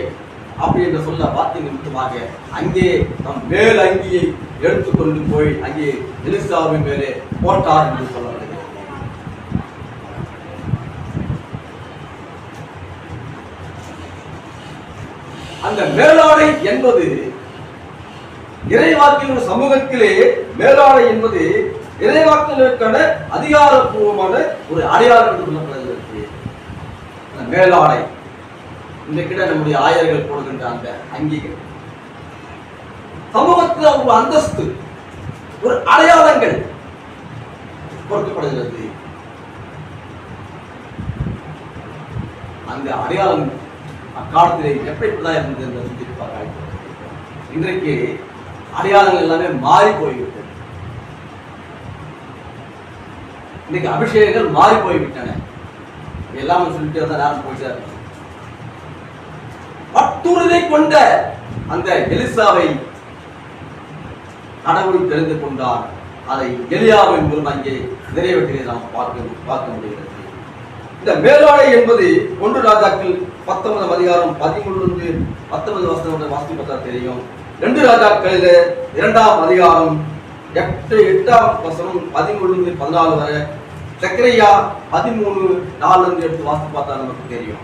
அப்படி என்று சொல்ல வார்த்தை நிமித்தமாக அங்கே நம் மேல் அங்கியை எடுத்துக்கொண்டு போய் அங்கே எலிசாவின் மேலே போட்டார் என்று சொல்லப்படுகிறது. அந்த மேலாடை என்பது இறைவாக்கின் சமூகத்திலே மேலாடை என்பது இறைவாக்கினருக்கான அதிகாரப்பூர்வமான ஒரு அடையாளம் என்று சொல்லப்படுகிறது. அந்த மேலாடை இன்றைக்கிட நம்முடைய ஆயர்கள் போடுகின்ற அந்த அங்கிகள் சமூகத்தில் ஒரு அந்தஸ்து ஒரு அடையாளங்கள் கொடுக்கப்படுகிறது. அந்த அடையாளம் அக்காலத்திலே எப்படிப்பட்டதா இருந்தது என்று சிந்திப்பார்கள். இன்றைக்கு அடையாளங்கள் எல்லாமே மாறி போய்விட்டது. இன்னைக்கு அபிஷேகங்கள் மாறி போய்விட்டன. எல்லாமே சொல்லிட்டு தான் நேரம் போயிட்டார். பட்டுறுதி கொண்ட அந்த எலிசாவை கடவுள் தெரிந்து கொண்டார். அதை எலியாவின் மூலம் அங்கே நிறைவேற்றியதை நாம் பார்க்க முடிகிறது. இந்த மேலாடை என்பது 1 ராஜாக்கள் 19 அதிகாரம் 13-19 வசனம் வாசித்து பார்த்தா தெரியும். 2 ராஜாக்களில் 2ஆம் அதிகாரம் 8ஆம் வசனம் 13-14 வரை, சக்கரையா 13:4 எடுத்து வாசித்து பார்த்தா நமக்கு தெரியும்.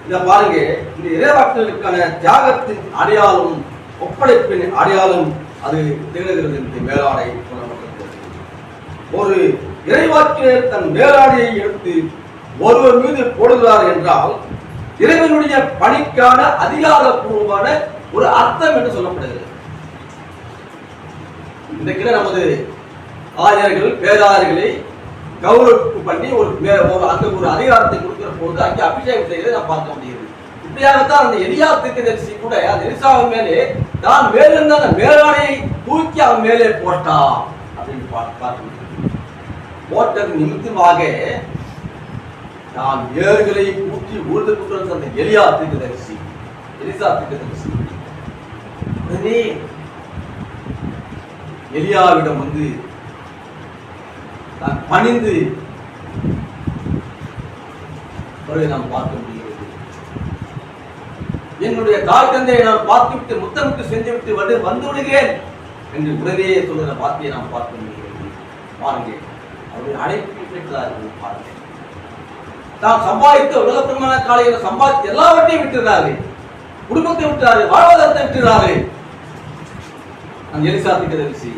இதை பாருங்க, இந்த இறைவாக்கினருக்கான தியாகத்தின் அடையாளம் ஒப்படைப்பின் அடையாளம் அது திகழ்கிறது என்று மேலாடை சொல்லப்பட்டிருக்கிறது. ஒரு இறைவாக்கினர் தன் மேலாடையை எடுத்து ஒருவர் மீது போடுகிறார் என்றால் இறைவனுடைய பணிக்கான அதிகாரப்பூர்வமான ஒரு அர்த்தம் என்று சொல்லப்படுகிறது. இன்றைக்கு நமது ஆயர்கள் பேராயர்களை கௌரவிப்பு பண்ணி அங்க ஒரு அதிகாரத்தை கொடுக்கிற போது அங்கே அபிஷேகம் செய்வதை நாம் பார்க்க முடியுது. இப்படியாகத்தான் அந்த எலியா தீர்க்கதரிசி கூட அந்த எலிசாவின் மேலே தான் மேலிருந்த அந்த மேலாடையை தூக்கி அவன் மேலே போட்டான் அப்படின்னு பார்க்க முடியும். போட்டது நிமித்தமாக நான் ஏர்களை ஊற்றி ஊர்ந்து கொண்டு அந்த எலியா தீர்க்கதரிசி எலிசா தீர்க்கதரிசி உடனே எலியாவிடம் வந்து நான் பணிந்து நாம் பார்க்க முடிகிறது. என்னுடைய தாய் தந்தையை நான் பார்த்துவிட்டு முத்தமிட்டு செஞ்சுவிட்டு வந்து விடுகிறேன் என்று உடனே சொல்கிற வார்த்தையை நாம் பார்க்க முடிகிறது. பாருங்க, அவருடைய அழைப்பு பெற்றார்கள். பாருங்க, தான் சம்பாதித்த உலகப்பிரமான காலையில் சம்பாதித்து எல்லாவற்றையும் விட்டுறாரு, குடும்பத்தை விட்டாரு, வாழ்வாதாரத்தை விட்டுறாரு. அந்த எலிசா தீர்க்கதரிசி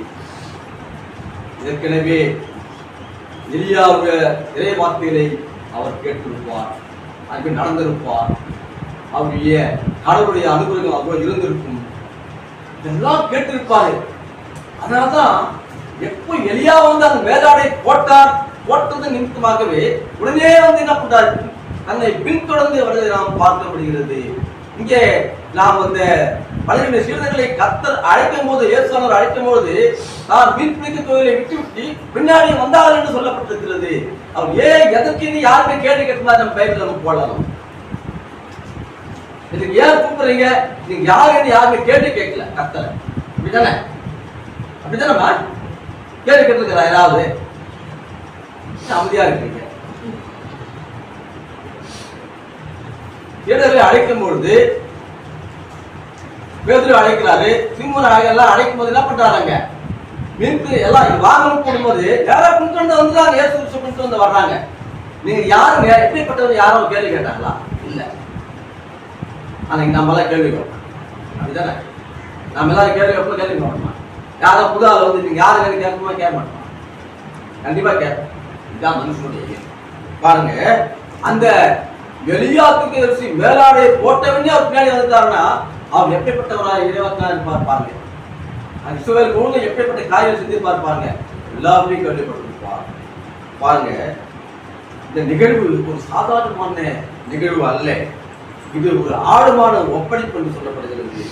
ஏற்கனவே எலியாவுடைய இறை வார்த்தைகளை அவர் கேட்டிருப்பார், அதுக்கு நடந்திருப்பார், அவருடைய கடவுளுடைய அனுகிரகம் அவ்வளவு இருந்திருக்கும், இதெல்லாம் கேட்டிருப்பாரு. அதனாலதான் எப்போ எலியா வந்து அந்த மேலாடை போட்டது நிமித்தமாகவே உடனே வந்து என்ன பண்றாரு, தன்னை பின்தொடர்ந்து வருவதை நாம் பார்க்க முடிகிறது. இங்கே நாம் அந்த பழைய சீடர்களை கர்த்தர் அழைக்கும் போது, இயேசுவானவர் அழைக்கும் போது நான் மீன் பிடிக்கும் தொழிலை விட்டு பின்னாடி வந்தார்கள் என்று சொல்லப்பட்டிருக்கிறது. அவர் எதற்கு யாருமே கேள்வி கேட்குமா நம்ம பைபிள் நம்ம போடலாம். இதுக்கு ஏன் கூப்பிடுறீங்க, நீங்க யாருன்னு யாருமே கேள்வி கேட்கல கர்த்தர். அப்படிதானே? அப்படிதானே கேள்வி கேட்டிருக்கிறா யாராவது? அமைதியா இருக்கீங்க. சீடர்களை அழைக்கும் பொழுது பேதுரு அழைக்கிறாரு, சிம்மன் எல்லாம் அழைக்கும் போது என்ன பண்றாங்க, மீன் எல்லாம் வாங்கணும் போடும்போது யாரா பின்தொடர்ந்து வந்துதான் இயேசு கிறிஸ்து வந்து வர்றாங்க. நீங்க யாருங்க, எப்படிப்பட்டவங்க யாரும் கேள்வி கேட்டாங்களா? இல்ல. அன்னைக்கு நம்ம எல்லாம் கேள்வி கேட்போம். அப்படிதானே? நம்ம எல்லாரும் கேள்வி கேட்போம். கேள்வி கேட்போமா? யாரும் புது ஆள் வந்து நீங்க யாரு கேட்போமா? கேட்க மாட்டோம். கண்டிப்பா கேட்போம். இதுதான் மனுஷனுடைய பாருங்க. அந்த எலியா தீர்க்கதரிசி மேலாடையை போட்டவனே அவர் பின்னாடி வந்துட்டாருன்னா அவர் எப்படிப்பட்டவராக இறைவாக்கினராக இருப்பார் பாருங்க. இஸ்ரவேல் முழுவதும் எப்படிப்பட்ட காரியம் செஞ்சிருப்பார் பாருங்க. எல்லாருமே கேள்விப்பட்டிருப்பார். பாருங்க, இந்த நிகழ்வு ஒரு சாதாரணமான நிகழ்வு அல்ல. இது ஒரு ஆழமான ஒப்படைப்பு என்று சொல்லப்படுகிறது.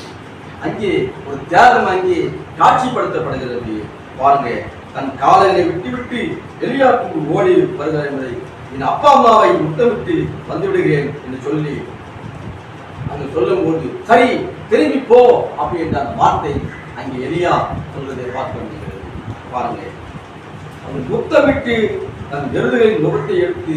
அங்கே ஒரு தியாகம் அங்கே காட்சிப்படுத்தப்படுகிறது. பாருங்க, தன் காலையை விட்டுவிட்டு எலியாவுக்கு ஓடி வருகிறார் என்பதை என் அப்பா அம்மாவை முத்தமிட்டு வந்துவிடுகிறேன் என்று சொல்லி அங்கு சொல்லும் போது சரி திரும்பி போ அப்படி என்ற அந்த வார்த்தை அங்கே எலியா சொல்வதை பார்க்க முடிகிறது. பாருங்க, அவன் முத்தமிட்டு தன் எருதுகளின் முகத்தை எடுத்து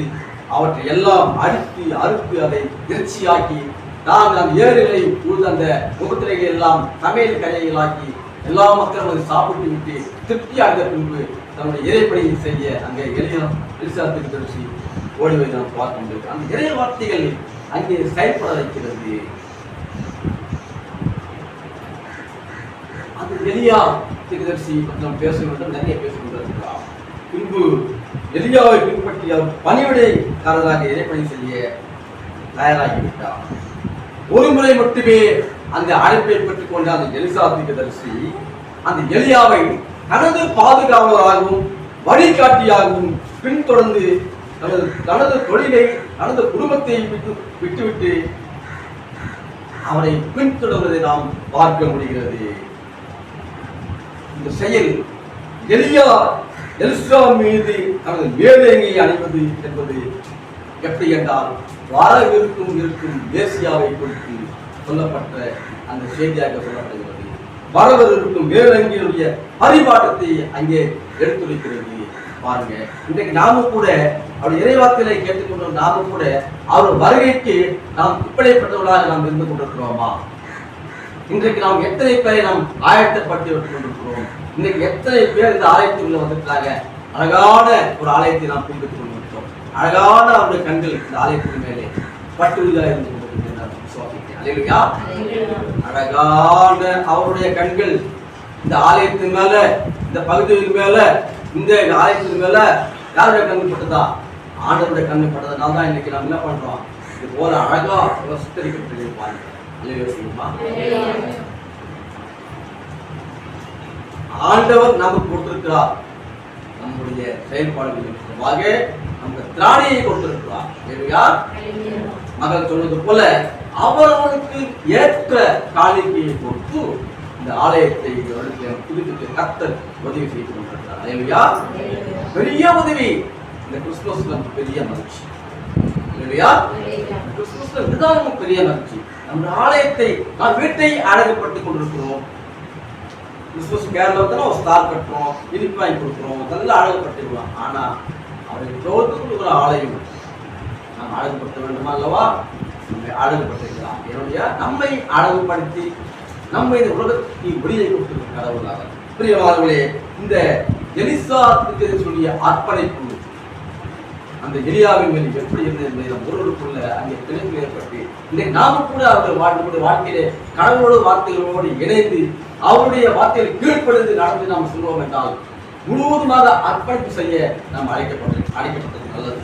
அவற்றை எல்லாம் அடித்து அறுத்து அதை இறைச்சியாக்கி நான் அந்த ஏறுகளை உழுது அந்த முகத்திரைகளை எல்லாம் சமையல் கரைகளாக்கி எல்லா மக்களும் அதை சாப்பிட்டு விட்டு திருப்தி அடைந்த பின்பு தன்னுடைய இறைப்பணியை செய்ய அங்கே எலிசாத்துக்கு தெரிசி ஓடிவை நாம் பார்க்க முடியும். அந்த இறை வார்த்தைகள் அங்கே செயல்பட வைக்கிறது. அந்த எலியா தீர்க்கதரிசி நாம் பேச வேண்டும், நிறைய பேசுகின்றார். பின்பு எலியாவை பின்பற்றி அவர் பணிவிடைக்காரராக இறைப்பணி செய்ய தயாராகிவிட்டார். ஒரு முறை மட்டுமே அந்த அழைப்பை பெற்றுக் கொண்ட அந்த எலிசா தீர்க்கதரிசி அந்த எலியாவை தனது பாதுகாவலராகவும் வழிகாட்டியாகவும் பின்தொடர்ந்து தனது தொழிலை தனது குடும்பத்தை விட்டுவிட்டு அவரை பின்தொடர்வதை நாம் பார்க்க முடிகிறது. இந்த செயல் எலிசா மீது தனது மேலேங்கை அணிவது என்பது எப்படி என்றால் வரவிருக்கும் மேசியாவை குறித்து சொல்லப்பட்ட அந்த செய்தியாக சொல்லப்படுகிறது. வரவிருக்கும் மேலங்கியுடைய பரிபாட்டத்தை அங்கே எடுத்துரைக்கிறது. பாருங்க, இன்றைக்கு நாமும் கூட அவருடைய இறைவார்த்தைகளை கேட்டுக்கொண்டு நாமும் கூட அவர் வருகைக்கு நாம் இப்படிப்பட்டவர்களாக நாம் இருந்து கொண்டிருக்கிறோமா? இன்றைக்கு நாம் எத்தனை பேரை நாம் ஆயத்தப்படுத்தி விட்டுக் கொண்டிருக்கிறோம்? இன்றைக்கு எத்தனை பேர் இந்த ஆலயத்துக்குள்ள வந்திருக்காங்க? அழகான ஒரு ஆலயத்தை நாம் பின்பற்றிக் கொண்டிருக்கிறோம். அழகான அவருடைய கண்கள் இந்த ஆலயத்தின் மேலே பட்டுறுதியாக இருந்து கொண்டிருக்கின்றன. அழகான அவருடைய கண்கள் இந்த ஆலயத்தின் மேல, இந்த பகுதியின் மேல, இந்த ஆலயத்தின் மேல யாருடைய கண்ணு பட்டதா? ஆண்டவருடைய கண்ணு பட்டதுனால தான் இன்னைக்கு நம்ம என்ன பண்றோம்? இது போல அழகா சுத்தரிக்கப்பட்டிருப்பாங்க. ஆண்டவர் நமக்கு கொடுத்திருக்கிறார். நம்முடைய செயல்பாடுகளுக்கு நமக்கு திராணியை கொடுத்திருக்கிறார். மகள் சொன்னது போல அவர்களுக்கு ஏற்ற காணிக்கையை கொடுத்து இந்த ஆலயத்தை புதுப்பித்து கர்த்தர் உதவி செய்து கொண்டிருக்கிறார். பெரிய உதவி. இந்த கிறிஸ்துமஸ் நமக்கு பெரிய மகிழ்ச்சி இல்லையா? கிறிஸ்துமஸ்ல இதுதான் பெரிய மகிழ்ச்சி. நம்ம ஆலயத்தை நாம் வீட்டை அழகுபடுத்திக் கொண்டிருக்கிறோம். கிறிஸ்துமஸ் கேரளாவில் ஒரு ஸ்டார் கட்டுறோம், இனிப்பு வாங்கி கொடுக்குறோம், நல்லா அழகுபடுத்திக்கலாம். ஆனா அவருக்கு கொடுக்கிற ஆலயம் நாம் அழகுபடுத்த வேண்டுமா அல்லவா? நம்மை அழகுபடுத்திக்கலாம். என்னுடைய நம்மை அழகுபடுத்தி நம்ம இந்த உலகத்துக்கு வெளியே கொடுத்திருக்கிற கடவுளாக பிரியமானவர்களே, இந்த எலிசா சொல்லிய அர்ப்பணிப்பு அந்த எலியாவின் மேல் எப்படி இருந்தது என்பதை ஒருவருக்குள்ள அங்கே பிணைப்பு ஏற்பட்டு இன்றைக்கு நாம கூட அவர்கள் வாழ்க்கையிலே கடவுளோட வார்த்தைகளோடு இணைந்து அவருடைய வார்த்தைகளை கீழ்ப்படுத்தி நடந்து நாம் சொல்வோம் என்றால் முழுவதுமாக அர்ப்பணிப்பு செய்ய நாம் அழைக்கப்பட்டது நல்லது,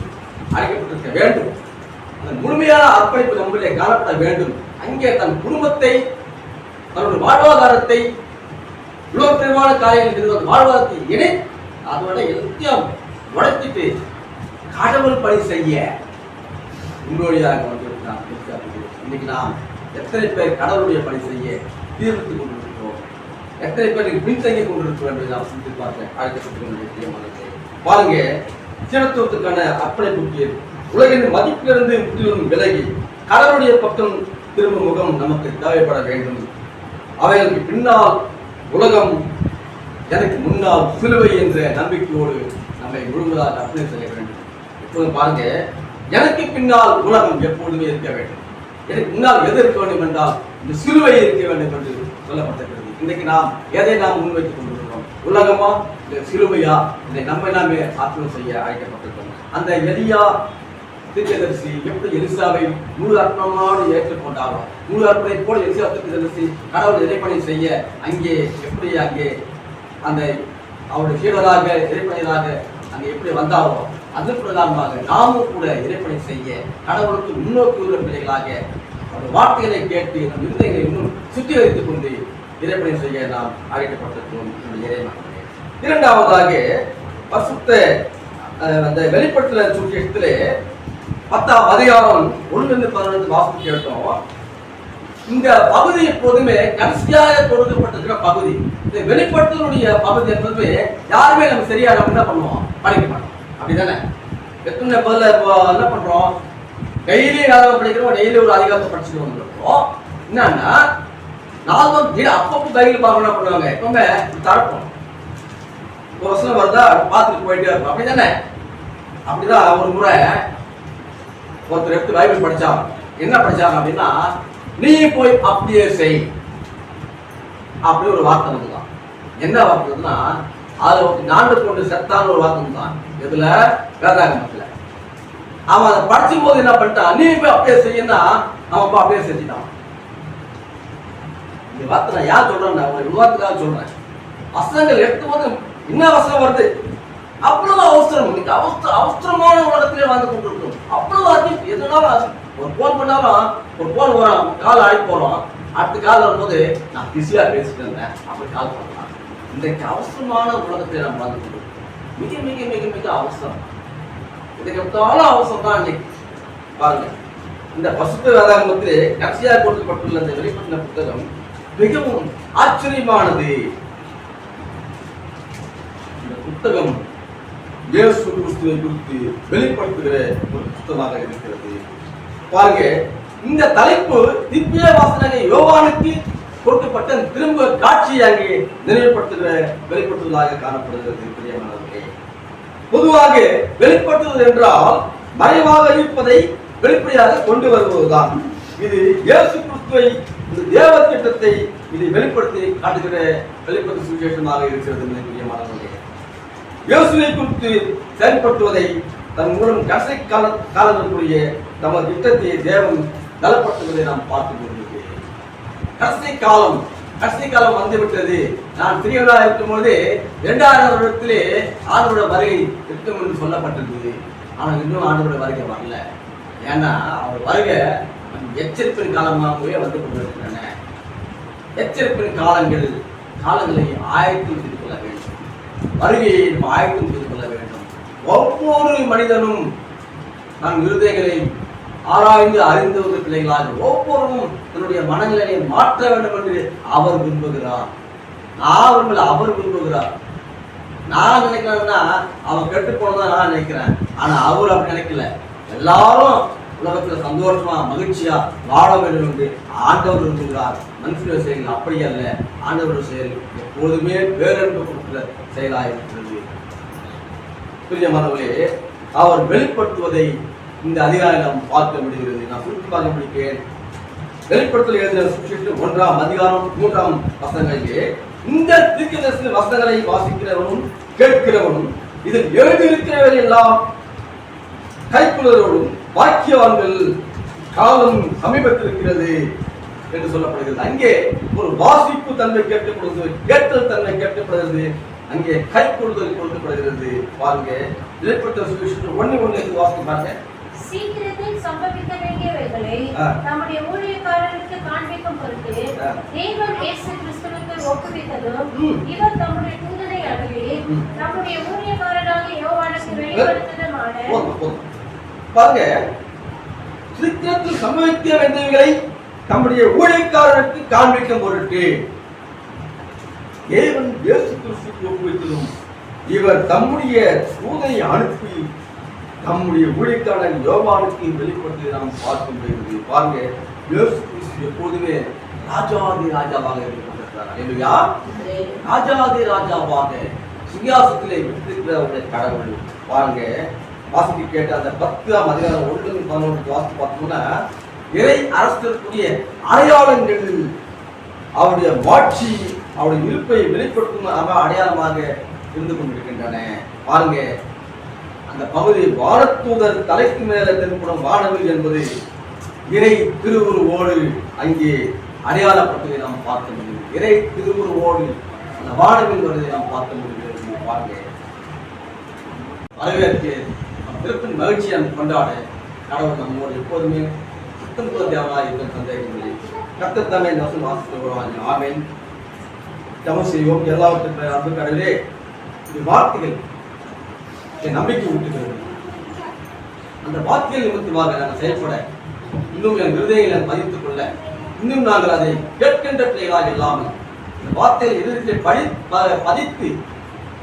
அழைக்கப்பட்டிருக்க வேண்டும். அந்த முழுமையான அர்ப்பணிப்பு நம்மளே காணப்பட வேண்டும். அங்கே தன் குடும்பத்தை, தன்னுடைய வாழ்வாதாரத்தை, உலகப்பிரமான காரியங்கள் வாழ்வாதாரத்தை இணை அதோட எல்லாத்தையும் உடைச்சிட்டு கடவுள் பணி செய்ய முன்னோடியாக வந்திருக்கிறார். இன்னைக்கு நாம் எத்தனை பேர் கடவுளுடைய பணி செய்ய தீர்த்துக் கொண்டிருக்கிறோம்? எத்தனை பேருக்கு பின்தங்கிக் கொண்டிருக்கிறோம் என்பதை நாம் சிந்தித்து பார்க்க அழைக்கப்பட்டு பாருங்க. சினத்துவத்துக்கான அர்ப்பணிப்புக்கு உலகின் மதிப்பிலிருந்து முற்றிலும் விலகி கடவுளுடைய பக்கம் திரும்ப முகம் நமக்கு தேவைப்பட வேண்டும். அவைகளுக்கு பின்னால் உலகம், எனக்கு முன்னால் சிலுவை என்ற நம்பிக்கையோடு நம்மை முழுவதாக அர்ப்பணை செய்ய வேண்டும். இப்போது பாருங்க, எனக்கு பின்னால் உலகம் எப்போதுமே இருக்க வேண்டும். எனக்கு முன்னால் எது இருக்க வேண்டும் என்றால் இந்த சிலுவை இருக்க வேண்டும் என்று சொல்லப்பட்டிருக்கிறது. இன்றைக்கு நாம் எதை நாம் முன்வைத்துக் கொண்டிருக்கிறோம்? உலகமா இந்த சிலுவையா? இதை நம்மை நாமே அர்ப்பணம் செய்ய அழைக்கப்பட்டிருக்கிறோம். அந்த எலியா தீர்க்கதரிசி எப்படி எலிசாவை முழு அர்ப்பணமானோடு ஏற்றுக்கொண்டாரோ, முழு அர்ப்பணை போல எலிசா தீர்க்கதரிசி கடவுள் இறைப்பணி செய்ய அங்கே எப்படி அங்கே அந்த அவருடைய சீடராக இறைப்பணியராக அங்கே எப்படி வந்தாரோ அது பிரகாரமாக நாமும் கூட இறைப்பணி செய்ய கடவுளுக்கு முன்னோக்கி உள்ள பிள்ளைகளாக அந்த வார்த்தைகளை கேட்டு நம் இருதயங்களை இன்னும் சுத்திகரித்துக் கொண்டு இறைப்பணி செய்ய நாம் அழைக்கப்பட்டிருக்கிறோம். இறைமக்களே, இரண்டாவதாக பரிசுத்த அந்த வெளிப்பட்டுள்ள சுவிசேஷத்திலே 10ஆம் அதிகாரம் 1-11 வாசித்து கேட்டோம். இந்த பகுதி எப்போதுமே கடைசியாக கொடுக்கப்பட்டிருக்கிற பகுதி. இந்த வெளிப்படுத்தலுடைய பகுதி என்பது யாருமே நம்ம சரியா நம்ம என்ன பண்ணுவோம், படிக்க மாட்டோம். அப்படிதானே? எத்தனை பதில என்ன பண்றோம், டெய்லி வேதம் படிக்கிறோம், டெய்லி ஒரு அதிகாரத்தை படிச்சுட்டு வந்துருக்கோம். என்னன்னா நாளும் அப்பப்போ கையில் பார்க்க என்ன பண்ணுவாங்க, எப்பவுமே தரப்போம். ஒரு வருஷம் வருதா பார்த்துட்டு போயிட்டே இருக்கும். அப்படிதானே? அப்படிதான் ஒரு முறை ஒருத்தர் எடுத்து பைபிள் படிச்சாங்க. என்ன படிச்சாங்க அப்படின்னா, நீ போய் அப்படியே செய் அப்படி ஒரு வார்த்தை வந்துதான். என்ன வார்த்தைன்னா, அதுல ஒரு நாண்டு கொண்டு செத்தான்னு ஒரு வார்த்தை தான். இதுல வேதாகமத்துல அவன் அதை படிச்சும் போது என்ன பண்ணிட்டான், நீ போய் அப்படியே செய்யனா அவன் போய் அப்படியே செஞ்சுட்டான். இந்த வார்த்தை நான் யார் சொல்றேன், ஒரு விவாதத்துக்காக சொல்றேன். வசனங்கள் எடுத்து போது என்ன வசனம் வருது, அவ்வளவு அவசரம். இன்னைக்கு அவசரமான உலகத்திலே வாழ்ந்து கொண்டிருக்கிறோம். அவ்வளவு அதிகம். எதுனாலும் ஒரு போன் பண்ணாலும், ஒரு போன் வரும், கால் அழைப்பு போறோம், அடுத்த கால் வரும்போது நான் பிஸியா பேசிட்டு இருந்தேன் அப்படி கால் பண்ணலாம். இன்றைக்கு அவசரமான உலகத்தை நாம் வாழ்ந்து கொண்டிருக்கிறோம். மிக மிக மிக மிக அவசரம். இதுக்கு எடுத்தாலும் அவசரம் தான். இன்னைக்கு பாருங்க, இந்த பசுத்த வேதாகமத்திலே கடைசியாக கொடுக்கப்பட்டுள்ள இந்த வெளிப்பட்ட புத்தகம் மிகவும் ஆச்சரியமானது. இந்த புத்தகம் இயேசு கிறிஸ்துவை குறித்து வெளிப்படுத்துகிற ஒரு புத்தகமாக இருக்கிறது. பாருங்க, இந்த தலைப்பு திவ்ய வாசனை யோவானுக்கு கொடுக்கப்பட்ட திரும்ப காட்சியை அங்கே நினைவுபடுத்துகிற வெளிப்படுத்துவதாக காணப்படுகிறது. பிரியமானவர்களே, பொதுவாக வெளிப்படுத்துவது என்றால் மறைவாக இருப்பதை வெளிப்படையாக கொண்டு வருவதுதான். இது இயேசு கிறிஸ்துவை, இந்த தேவ திட்டத்தை இதை வெளிப்படுத்தி காட்டுகிற வெளிப்படுத்த சுவிசேஷமாக இருக்கிறது. பிரியமானவர்களே, இயேசுவை குறித்து செயல்படுத்துவதை தன் மூலம் கடைசி காலத்திற்குரிய நமது திட்டத்தை தேவன் பலப்படுத்துவதை நாம் பார்த்து கொண்டிருக்கிறோம். கடைசி காலம் வந்துவிட்டது. நான் சிறியவராக இருக்கும் போது 2000 வருடத்திலே ஆண்டவருடைய வருகை இருக்கும் என்று சொல்லப்பட்டிருந்தது. ஆனால் இன்னும் ஆண்டவருடைய வருகை வரல. ஏன்னா அவர் வருகை எச்சரிப்பின் காலமாகவே வந்து கொண்டிருக்கின்றன. எச்சரிப்பின் காலங்களை ஆயத்தம் செய்து கொள்ள வேண்டும். வருகையை நாம் ஆயத்தம் செய்து கொள்ள வேண்டும். ஒவ்வொரு மனிதனும் நம் இருதயங்களை ஆராய்ந்து அறிந்து ஒரு பிள்ளைகளாக ஒவ்வொருவரும் தன்னுடைய மனநிலையை மாற்ற வேண்டும் என்று அவர் விரும்புகிறார். அவர் விரும்புகிறார். நான் நினைக்கிறேன்னா அவன் கெட்டு போனதான் நான் நினைக்கிறேன். ஆனா அவர் அப்படி நினைக்கல. எல்லாரும் உலகத்துல சந்தோஷமா மகிழ்ச்சியா வாழ வேண்டும் என்று ஆண்டவர் விரும்புகிறார். மனுஷனுடைய செயல் அப்படி அல்ல. ஆண்டவருடைய செயல் எப்போதுமே பேரன்பு கொடுக்கிற செயலாக இருக்கிறது. பிரியமானவர்களே, அவர் வெளிப்படுத்துவதை இந்த அதிகாரம் நாம் பார்க்க முடிகிறது. நான் சுருக்கமாக முடிக்கிறேன். வெளிப்படுத்தல் எழுதின சுவிசேஷம் 1ஆம் அதிகாரம் 3ஆம் வசனங்களிலே இந்த தீர்க்கதரிசன வசனங்களை வாசிக்கிறவனும் கேட்கிறவனும் இதில் எழுதியிருக்கிறவர்கள் எல்லாம் கைக்குள்ளரோடும் வாக்கியவான்கள் காலம் சமீபத்திருக்கிறது என்று சொல்லப்படுகிறது. அங்கே ஒரு வாசிப்பு தன்மை கேட்கப்படுகிறது, கேட்டல் தன்மை கேட்கப்படுகிறது, அங்கே கைக்கொள்ளுதல் கொடுக்கப்படுகிறது. பாருங்க, வெளிப்படுத்தல் சுவிசேஷம் 1:1 வாசித்து பாருங்க. சீக்கிரத்தில் சம்பவிக்க வேண்டியவைகளை நம்முடைய ஊழியக்காரருக்கு காண்பிக்கும் பொருட்டு தேவன் இயேசு கிறிஸ்துவுக்கு ஒப்புவித்ததும் இவர் தம்முடைய தூதனை அனுப்பி நம்முடைய ஊழியக்காரராகிய யோவானுக்கு வெளிப்படுத்தினதுமான. பாருங்க, சீக்கிரத்தில் சம்பவிக்க வேண்டியவைகளை நம்முடைய ஊழியக்காரருக்கு காண்பிக்கும் பொருட்டு தேவன் இயேசு கிறிஸ்துவுக்கு ஒப்புவித்ததும் இவர் தம்முடைய தூதனை அனுப்பி நம்முடைய ஊழியக்காரன் யோவானுக்கு வெளிப்படுத்தி நாம் பார்க்க முடிகிறது. பாருங்க, இயேசு கிறிஸ்து எப்போதுமே ராஜாதி ராஜாவாக இருக்கின்றார். இல்லையா? ராஜாதி ராஜாவாக சிங்காசனத்திலே விட்டிருக்கிற கடவுள். பாருங்க, வாசிக்க கேட்ட அந்த 10ஆம் அதிகாரம் 1-11 வாசித்து பார்த்தோம்னா, இறை அரசக்கூடிய அடையாளங்கள் அவருடைய மாட்சி, அவருடைய இருப்பை வெளிப்படுத்தும் அடையாளமாக இருந்து கொண்டிருக்கின்றன. பாருங்க, அந்த பகுதி வானத்தூதர் தலைக்கு மேல தென்படும் வானவில் என்பது இறை திருவுருவோடு அங்கே அடையாளப்பட்டதை நாம் பார்க்க முடியும். இறை திருவுருவோடு அந்த வானவில் வருவதை நாம் பார்க்க முடிகிறது. பாருங்க, வரவேற்று திருப்பின் மகிழ்ச்சியை கொண்டாட கடவுள் நம்மோடு எப்போதுமே சுத்தம் போல தேவனாக இருக்க சந்தேகமில்லை. கர்த்தர் தாமே நசு வாசித்து வருவாங்க. ஆமென். ஜெபம் செய்வோம். எல்லாவற்றுக்கும் அன்பு கடவுளே, இந்த வார்த்தைகள் என் நம்பிக்கை ஊட்டுகிறது. அந்த வார்த்தைகள் நிமித்தமாக நாங்கள் செயல்பட இன்னும் என் விருதைகளை பதித்துக் கொள்ள இன்னும் நாங்கள் அதை கேட்கின்ற பிள்ளைகளாக இல்லாமல் இந்த வார்த்தையை எதிர்த்து பதித்து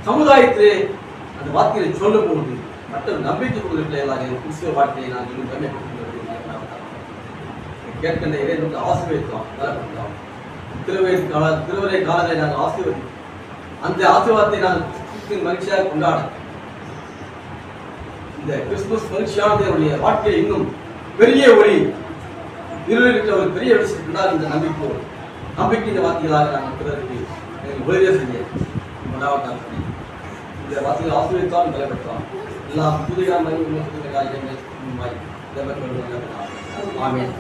சமுதாயத்திலே அந்த வார்த்தையை சொல்லும் போது மற்ற நம்பிக்கை கொண்ட பிள்ளைகளாக கிறிஸ்துவ வாழ்க்கையை நான் இன்னும் கேட்கின்ற இறைவனுக்கு ஆசீர்வதித்தோம், பலப்படுத்தோம். திருவரை காலங்களை நாங்கள் ஆசீர்வதித்தோம். அந்த ஆசீர்வாதத்தை நாங்கள் கிறிஸ்துவின் மகிழ்ச்சியாக கொண்டாட இந்த கிறிஸ்துமஸ் மகிழ்ச்சியானது என்னுடைய வாழ்க்கையை இன்னும் பெரிய ஒளி இருளிருக்கிற ஒரு பெரிய விஷயத்தினால் இந்த நம்பிக்கை இந்த வார்த்தைகளாக நாங்கள் பிறருக்கு உதவியே செய்ய கொண்டாவட்டால் இந்த வார்த்தைகள் ஆசீர்வதித்தால் பலப்படுத்தோம். எல்லா புதிய காரியங்கள் ஆமென்.